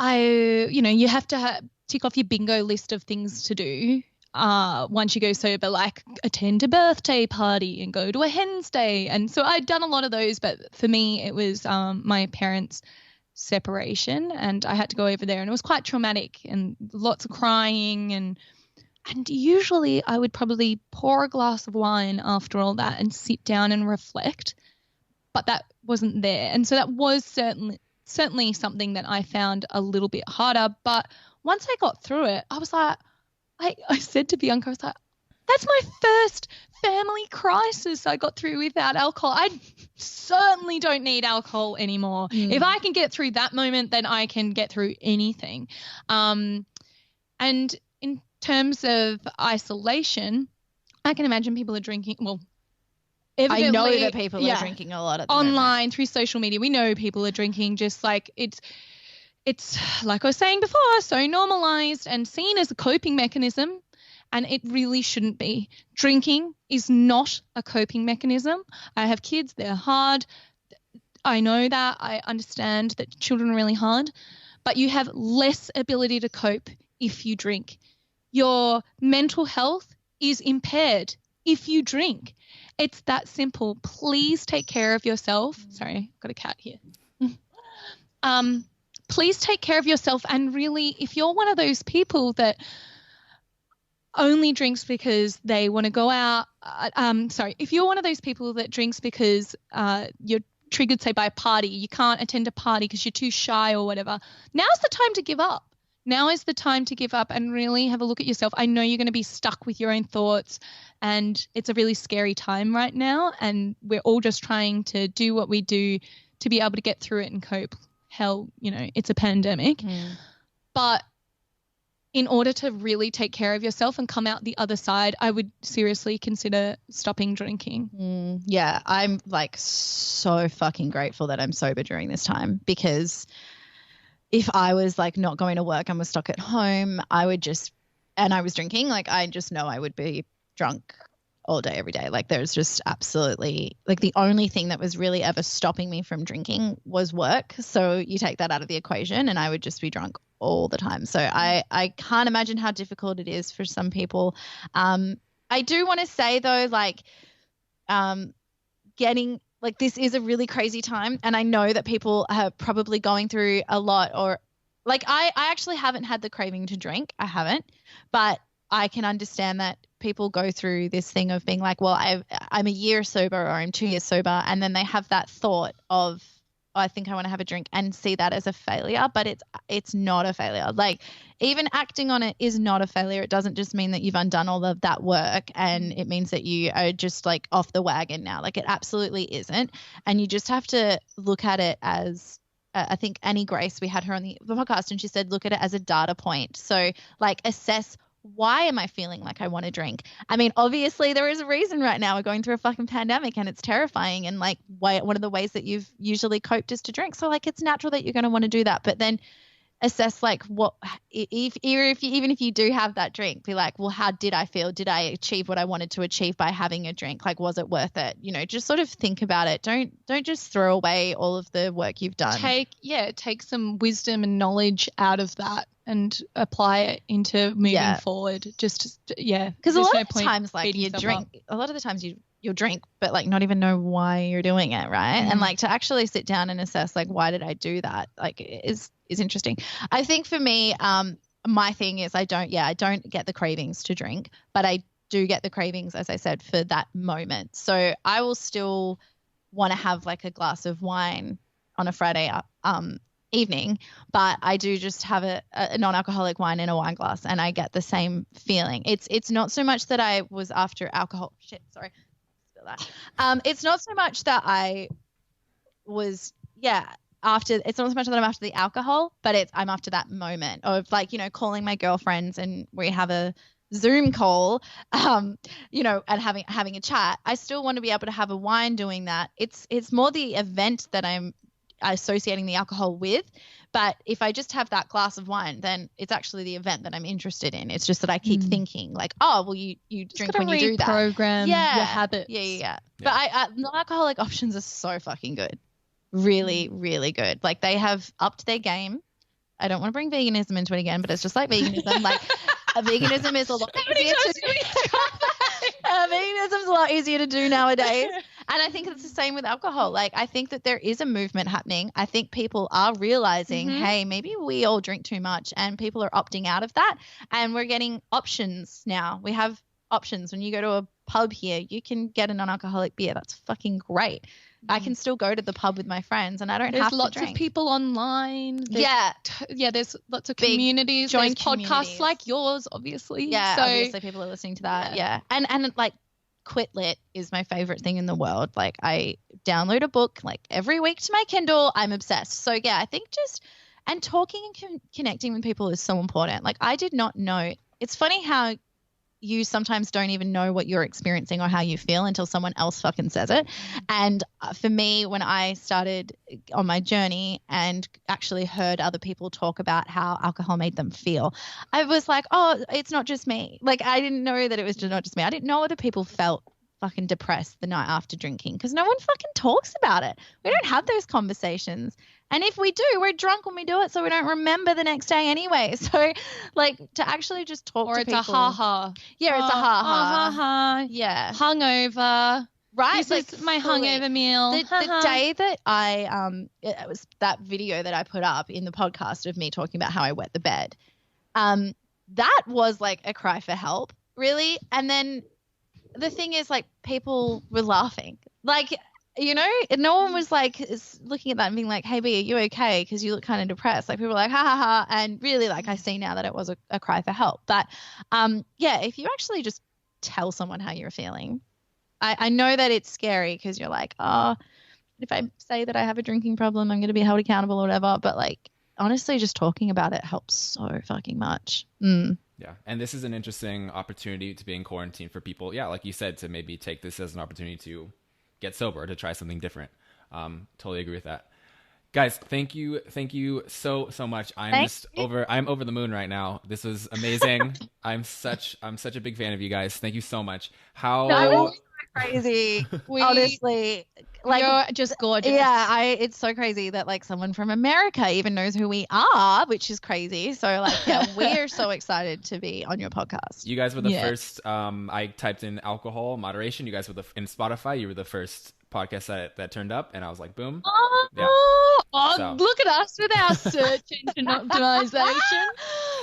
you have to tick off your bingo list of things to do once you go sober, like attend a birthday party and go to a hen's day. And so I'd done a lot of those, but for me it was my parents' separation, and I had to go over there, and it was quite traumatic and lots of crying, and usually I would probably pour a glass of wine after all that and sit down and reflect, but that wasn't there. And so that was certainly something that I found a little bit harder. But once I got through it, I was like, I said to Bianca, I was like, that's my first family crisis I got through without alcohol. I certainly don't need alcohol anymore. If I can get through that moment, then I can get through anything. And in terms of isolation, I can imagine people are drinking. Well, I know that people are drinking a lot at the online moment. Through social media. We know people are drinking, just like it's like I was saying before, so normalized and seen as a coping mechanism, and it really shouldn't be. Drinking is not a coping mechanism. I have kids, they're hard. I know that. I understand that children are really hard, but you have less ability to cope if you drink. Your mental health is impaired if you drink. It's that simple. Please take care of yourself. Sorry, I've got a cat here. Please take care of yourself. And really, if you're one of those people that only drinks because they want to go out, if you're one of those people that drinks because you're triggered, say, by a party, you can't attend a party because you're too shy or whatever, now's the time to give up. Now is the time to give up and really have a look at yourself. I know you're going to be stuck with your own thoughts, and it's a really scary time right now, and we're all just trying to do what we do to be able to get through it and cope. Hell, it's a pandemic. But in order to really take care of yourself and come out the other side, I would seriously consider stopping drinking. Yeah, I'm like so fucking grateful that I'm sober during this time, because if I was like not going to work and was stuck at home, I would just and I was drinking, like I just know I would be drunk all day, every day. Like there's just absolutely like the only thing that was really ever stopping me from drinking was work. So you take that out of the equation and I would just be drunk all the time. So I can't imagine how difficult it is for some people. I do want to say though, like getting like this is a really crazy time. And I know that people are probably going through a lot, or like I actually haven't had the craving to drink. I haven't, but I can understand that people go through this thing of being like, well, I'm a year sober or I'm 2 years sober. And then they have that thought of, oh, I think I want to have a drink, and see that as a failure, but it's not a failure. Like even acting on it is not a failure. It doesn't just mean that you've undone all of that work and it means that you are just like off the wagon now. Like it absolutely isn't. And you just have to look at it as, I think Annie Grace, we had her on the podcast and she said, look at it as a data point. So like assess, why am I feeling like I want to drink? I mean, obviously there is a reason right now we're going through a fucking pandemic and it's terrifying. And like one of the ways that you've usually coped is to drink. So like it's natural that you're going to want to do that. But then assess like what, even if you do have that drink, be like, well, how did I feel? Did I achieve what I wanted to achieve by having a drink? Like, was it worth it? You know, just sort of think about it. Don't just throw away all of the work you've done. Take some wisdom and knowledge out of that and apply it into moving forward. Because a lot of times like you drink, a lot of the times you'll drink, but like not even know why you're doing it, right? And like to actually sit down and assess like, why did I do that? Like is interesting. I think for me, my thing is I don't get the cravings to drink, but I do get the cravings, as I said, for that moment. So I will still want to have like a glass of wine on a Friday evening, but I do just have a non-alcoholic wine in a wine glass and I get the same feeling. It's not so much that I was after alcohol. Shit, sorry. It's not so much that I was, it's not so much that I'm after the alcohol, but I'm after that moment of like, you know, calling my girlfriends and we have a Zoom call, you know, and having a chat. I still want to be able to have a wine doing that. It's more the event that I'm associating the alcohol with. But if I just have that glass of wine, then it's actually the event that I'm interested in. It's just that I keep thinking like, oh, well, you drink when you do that. Reprogram your habits. Yeah. But non-alcoholic options are so fucking good. Really, really good. Like they have upped their game. I don't want to bring veganism into it again, but it's just like veganism. Like veganism is a lot easier to do. Veganism's a lot easier to do nowadays. And I think it's the same with alcohol. Like I think that there is a movement happening. I think people are realizing, hey, maybe we all drink too much, and people are opting out of that. And we're getting options now. We have options. When you go to a pub here, you can get a non-alcoholic beer. That's fucking great. I can still go to the pub with my friends and I don't have to drink. There's lots of people online. There's lots of communities. Join podcasts like yours, obviously. Yeah, so, obviously people are listening to that. Yeah. And like Quit Lit is my favorite thing in the world. Like I download a book like every week to my Kindle. I'm obsessed. So yeah, I think and talking and connecting with people is so important. Like I did not know. It's funny how you sometimes don't even know what you're experiencing or how you feel until someone else fucking says it. And for me, when I started on my journey and actually heard other people talk about how alcohol made them feel, I was like, oh, it's not just me. Like I didn't know that it was not just me. I didn't know other people felt fucking depressed the night after drinking because no one fucking talks about it. We don't have those conversations. And if we do, we're drunk when we do it, so we don't remember the next day anyway. So, like, to actually just talk to people. Or it's a ha-ha. Yeah, it's a ha-ha. Ha-ha. Yeah. Hungover. Right? This is my hungover meal. The day that it was that video that I put up in the podcast of me talking about how I wet the bed, that was like a cry for help, really. And then the thing is, like, people were laughing. Like, you know, no one was like looking at that and being like, hey, B, are you okay? Because you look kind of depressed. Like people were like, ha, ha, ha. And really, like I see now that it was a cry for help. But if you actually just tell someone how you're feeling, I know that it's scary because you're like, oh, if I say that I have a drinking problem, I'm going to be held accountable or whatever. But like, honestly, just talking about it helps so fucking much. Yeah. And this is an interesting opportunity to be in quarantine for people. Yeah. Like you said, to maybe take this as an opportunity to get sober, to try something different. Totally agree with that. Guys, thank you so much. I'm over the moon right now. This was amazing. I'm such a big fan of you guys. Thank you so much. No, crazy. Honestly, like, you're just gorgeous. Yeah, it's so crazy that like someone from America even knows who we are, which is crazy. So like, yeah, we're so excited to be on your podcast. You guys were the first. I typed in alcohol moderation. You guys were in Spotify. You were the first podcast that turned up, and I was like, boom. Look at us with our search engine optimization.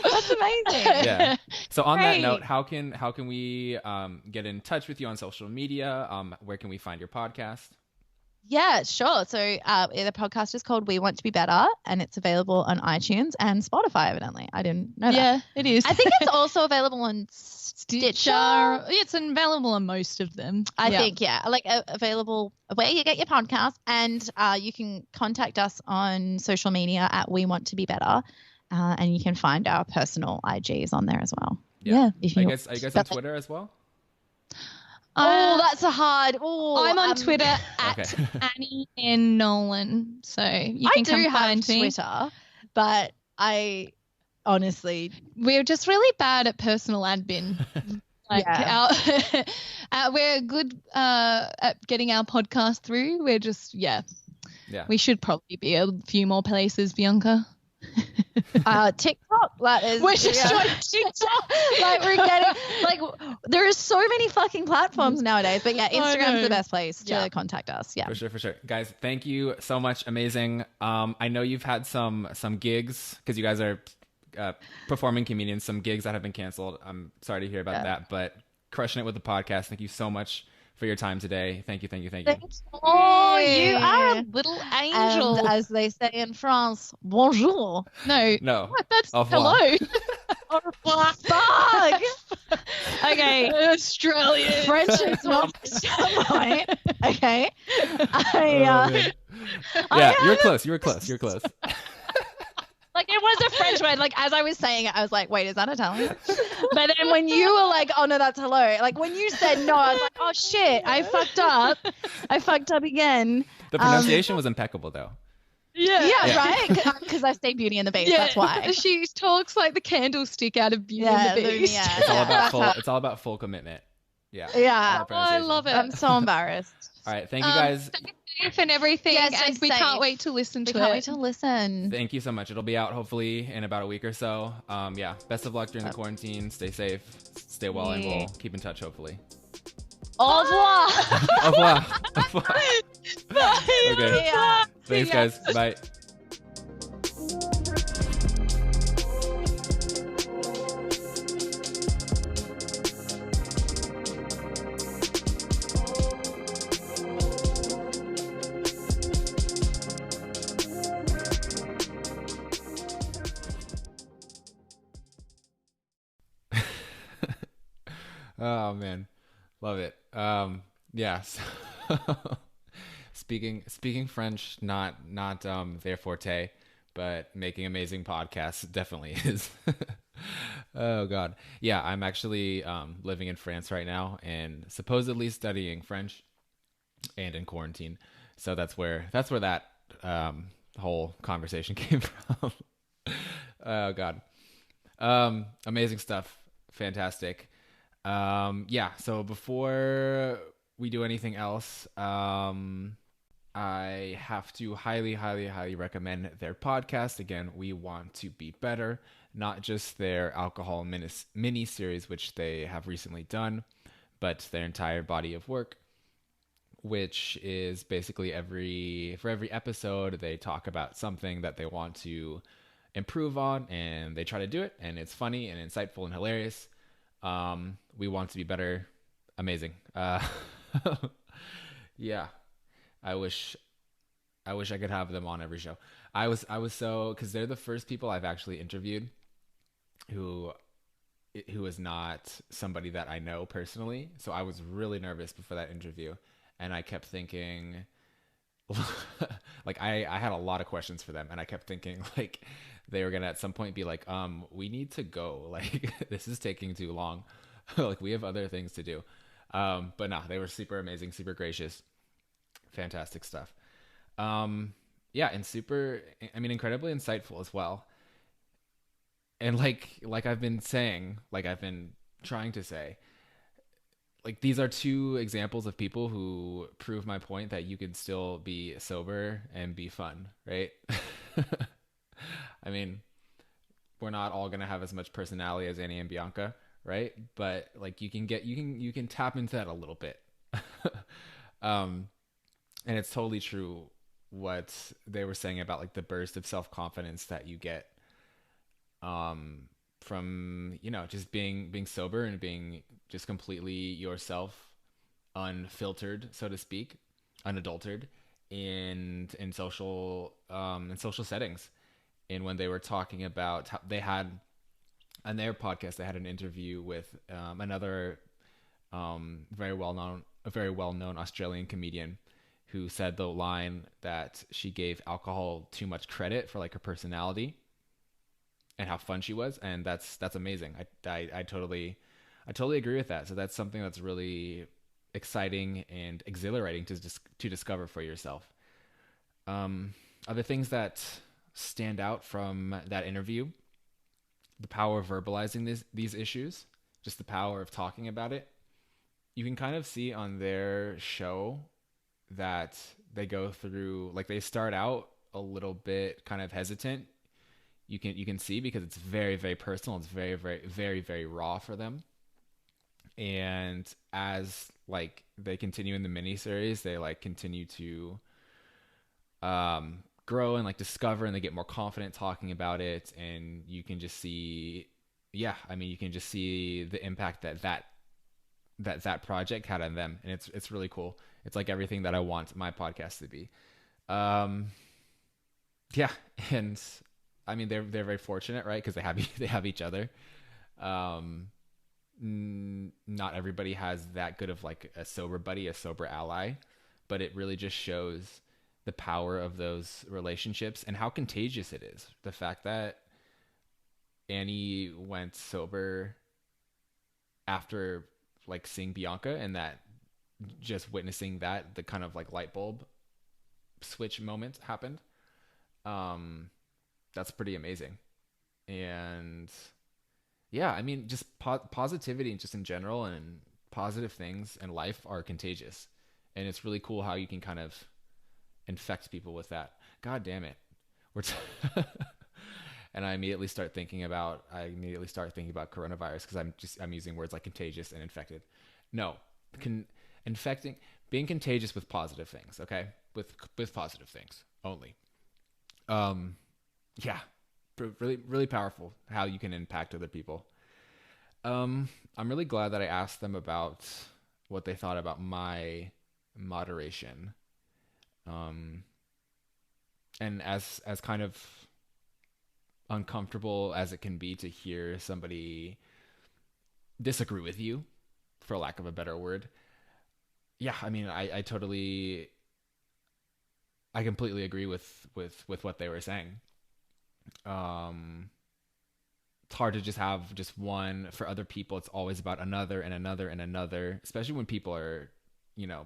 That's amazing. Yeah. So on that note, how can we get in touch with you on social media? Where can we find your podcast? Yeah, sure. So the podcast is called We Want to Be Better, and it's available on iTunes and Spotify, evidently. I didn't know that. Yeah, it is. I think it's also available on Stitcher. It's available on most of them. I think, like available where you get your podcast. And you can contact us on social media at We Want to Be Better. And you can find our personal IGs on there as well. Yeah. Are you guys on Twitter as well? That's a hard. I'm on Twitter at Annie N Nolan, so you can come find me. Twitter, but I honestly, we're just really bad at personal admin. We're good at getting our podcast through. We're just we should probably be a few more places, Bianca. TikTok, we're just doing TikTok. Like we're getting there are so many fucking platforms nowadays, but Instagram's the best place to contact us. For sure, guys, thank you so much. Amazing. I know you've had some gigs because you guys are performing comedians, some gigs that have been canceled. I'm sorry to hear about that, but crushing it with the podcast. Thank you so much for your time today. Thank you. Oh, you are a little angel. And as they say in France, bonjour. No. What? That's hello. Au revoir. Fuck. Okay. Australian. French is not right. Okay. You're close. You were close. Like, it was a French word. Like, as I was saying it, I was like, wait, is that Italian? But then when you were like, oh, no, that's hello. Like, when you said no, I was like, oh, shit, I fucked up. I fucked up again. The pronunciation was impeccable, though. Yeah, right? Because I say Beauty and the Beast, that's why. She talks like the candlestick out of Beauty and the Beast. Yeah. It's all about full commitment. Yeah. Yeah. Oh, I love it. I'm so embarrassed. All right. Thank you, guys. Safe and everything, and we can't wait to listen to it. We can't wait to listen. Thank you so much. It'll be out hopefully in about a week or so. Best of luck during the quarantine. Stay safe, stay well, and we'll keep in touch hopefully. Au revoir. Au revoir. Au revoir. Bye. Okay. Yeah. Thanks, guys. Bye. Oh man, love it. So speaking French, not their forte, but making amazing podcasts definitely is. Oh God, yeah. I'm actually living in France right now and supposedly studying French, and in quarantine. So that's where that whole conversation came from. Oh God, amazing stuff, fantastic. So before we do anything else, I have to highly recommend their podcast. Again, We Want to Be Better, not just their alcohol mini series, which they have recently done, but their entire body of work, which is basically for every episode, they talk about something that they want to improve on, and they try to do it, and it's funny and insightful and hilarious. We Want to Be Better. Amazing. Yeah. I wish I could have them on every show. I was so, because they're the first people I've actually interviewed who is not somebody that I know personally. So I was really nervous before that interview, and I kept thinking, like I had a lot of questions for them, and I kept thinking like they were gonna at some point be like, we need to go, like this is taking too long. Like we have other things to do. But no, they were super amazing, super gracious, fantastic stuff. yeah, and super, I mean, incredibly insightful as well. And like I've been saying, like I've been trying to say, like these are two examples of people who prove my point that you could still be sober and be fun, right? I mean, we're not all gonna have as much personality as Annie and Bianca, right? But like you can tap into that a little bit. um, and it's totally true what they were saying about like the burst of self confidence that you get um, from just being sober and being just completely yourself, unfiltered, so to speak, unadulterated in social settings. And when they were talking about how they had on their podcast, they had an interview with another very well known Australian comedian who said the line that she gave alcohol too much credit for like her personality and how fun she was, and that's amazing. I totally agree with that. So that's something that's really exciting and exhilarating to discover for yourself. Other things that stand out from that interview: the power of verbalizing these issues, just the power of talking about it. You can kind of see on their show that they go through, like they start out a little bit kind of hesitant. You can see because it's very, very personal. It's very, very, very, very raw for them. And as like they continue in the miniseries, they like continue to grow and like discover, and they get more confident talking about it. And you can just see, yeah, I mean, you can just see the impact that project had on them, and it's really cool. It's like everything that I want my podcast to be. Yeah, and I mean they're very fortunate, right? Because they have each other. Um, Not everybody has that good of like a sober buddy, a sober ally, but it really just shows the power of those relationships and how contagious it is. The fact that Annie went sober after like seeing Bianca, and that just witnessing that, the kind of like light bulb switch moment happened. That's pretty amazing. And yeah, I mean, just positivity just in general and positive things in life are contagious. And it's really cool how you can kind of infect people with that. God damn it. And I immediately start thinking about coronavirus because I'm using words like contagious and infected. No, infecting, being contagious with positive things. Okay, with positive things only. Yeah, really really powerful how you can impact other people. I'm really glad that I asked them about what they thought about my moderation. Um, and as kind of uncomfortable as it can be to hear somebody disagree with you, for lack of a better word. Yeah, I mean, I completely agree with what they were saying. Um, it's hard to just have just one. For other people, it's always about another and another and another, especially when people are,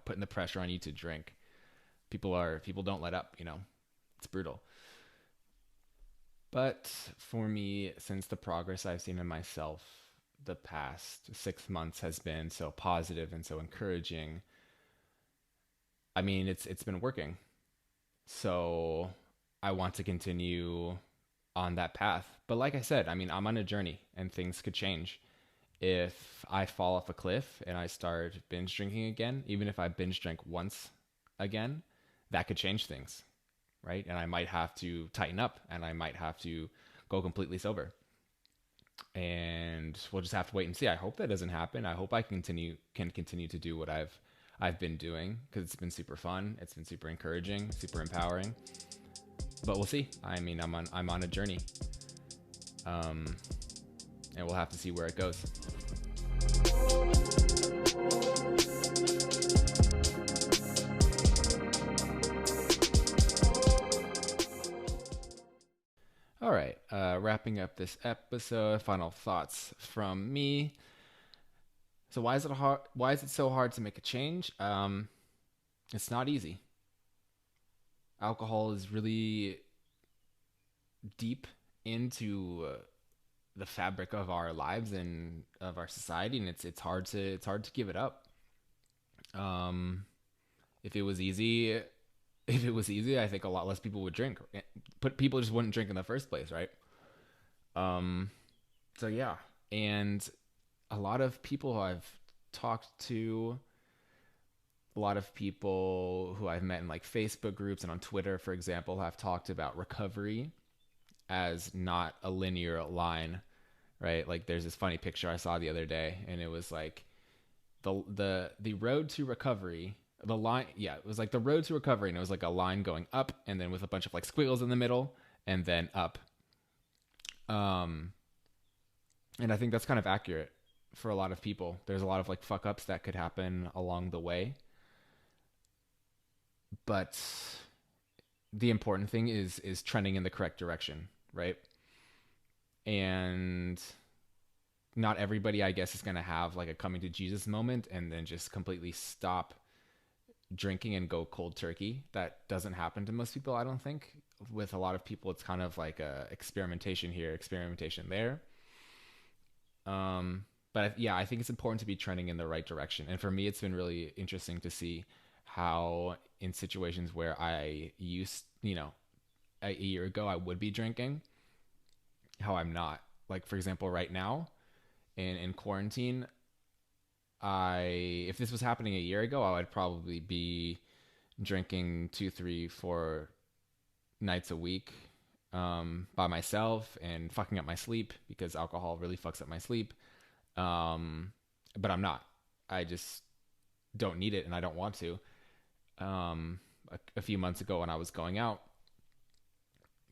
putting the pressure on you to drink. People don't let up, it's brutal. But for me, since the progress I've seen in myself the past 6 months has been so positive and so encouraging, I mean, it's been working. So I want to continue on that path. But like I said, I mean, I'm on a journey and things could change. If I fall off a cliff and I start binge drinking again, even if I binge drink once again, that could change things, right? And I might have to tighten up and I might have to go completely sober. And we'll just have to wait and see. I hope that doesn't happen. I hope I can continue to do what I've been doing, because it's been super fun. It's been super encouraging, super empowering. But we'll see. I mean, I'm on a journey. And we'll have to see where it goes. All right, wrapping up this episode, final thoughts from me. So why is it hard? Why is it so hard to make a change? It's not easy. alcohol is really deep into the fabric of our lives and of our society, and it's hard to give it up. If it was easy, I think a lot less people would drink. But people just wouldn't drink in the first place, right? So yeah, and a lot of people I've talked to, a lot of people who I've met in like Facebook groups and on Twitter, for example, have talked about recovery as not a linear line, right? Like there's this funny picture I saw the other day, and it was like the road to recovery, the line, yeah, it was like the road to recovery, and it was like a line going up, and then with a bunch of like squiggles in the middle, and then up. And I think that's kind of accurate for a lot of people. There's a lot of like fuck ups that could happen along the way. But the important thing is trending in the correct direction, right? And not everybody, I guess, is going to have like a coming to Jesus moment and then just completely stop drinking and go cold turkey. That doesn't happen to most people, I don't think. With a lot of people, it's kind of like a experimentation here, experimentation there. But yeah, I think it's important to be trending in the right direction. And for me, it's been really interesting to see how in situations where I used, a year ago, I would be drinking, how I'm not. Like, for example, right now in quarantine, if this was happening a year ago, I would probably be drinking 2, 3, 4 nights a week by myself and fucking up my sleep, because alcohol really fucks up my sleep. But I'm not. I just don't need it, and I don't want to. A few months ago when I was going out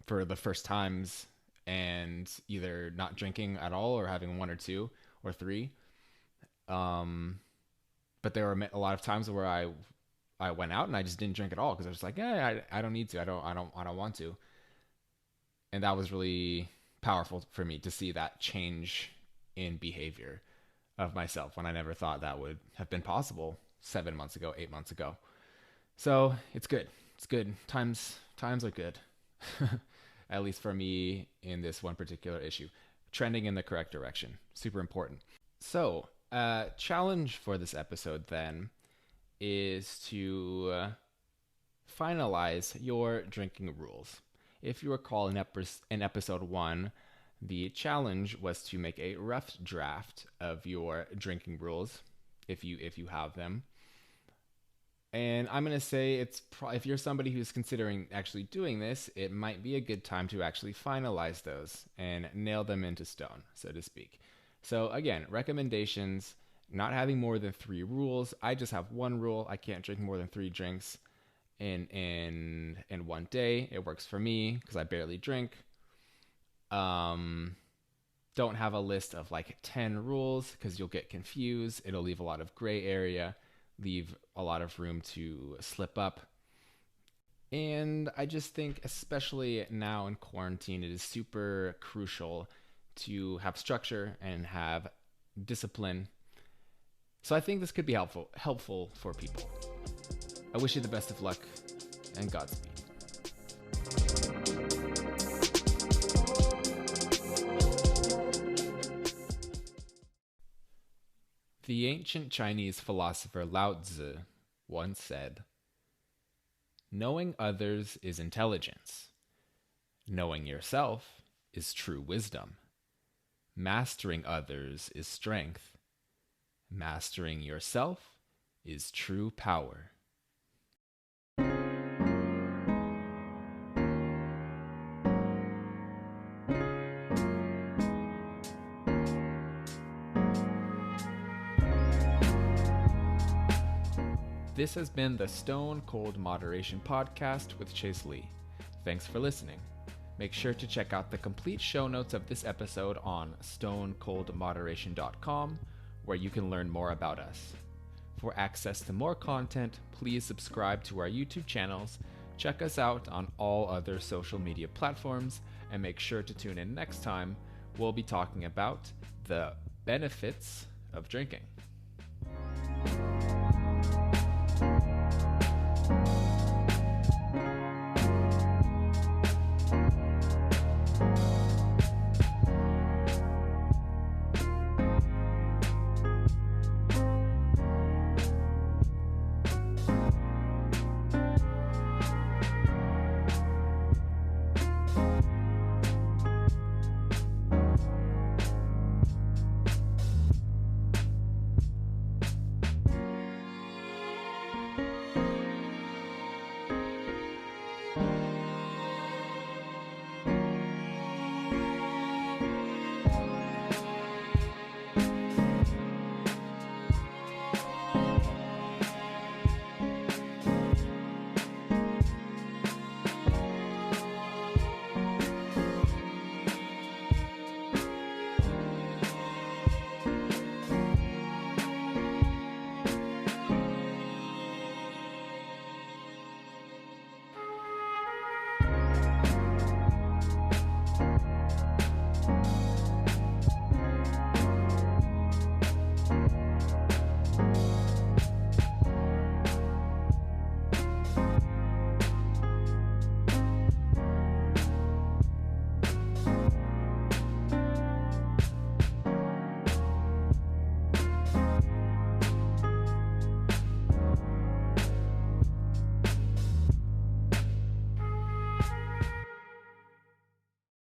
for the first times and either not drinking at all or having 1 or 2 or 3. But there were a lot of times where I went out and I just didn't drink at all because I was like, yeah, I don't need to. I don't want to. And that was really powerful for me to see that change in behavior of myself when I never thought that would have been possible 7 months ago, 8 months ago. So it's good. It's good. Times are good. At least for me in this one particular issue. Trending in the correct direction. Super important. So, challenge for this episode then is to finalize your drinking rules. If you recall in episode 1, the challenge was to make a rough draft of your drinking rules, if you have them. And I'm going to say if you're somebody who's considering actually doing this, it might be a good time to actually finalize those and nail them into stone, so to speak. So again, recommendations, not having more than 3 rules. I just have 1 rule. I can't drink more than 3 drinks in one day. It works for me because I barely drink. Don't have a list of like 10 rules because you'll get confused. It'll leave a lot of gray area, leave a lot of room to slip up. And I just think, especially now in quarantine, it is super crucial to have structure and have discipline. So I think this could be helpful for people. I wish you the best of luck and Godspeed. The ancient Chinese philosopher Lao Tzu once said, "Knowing others is intelligence. Knowing yourself is true wisdom. Mastering others is strength. Mastering yourself is true power." This has been the Stone Cold Moderation Podcast with Chase Lee. Thanks for listening. Make sure to check out the complete show notes of this episode on stonecoldmoderation.com, where you can learn more about us. For access to more content, please subscribe to our YouTube channels, check us out on all other social media platforms, and make sure to tune in next time. We'll be talking about the benefits of drinking.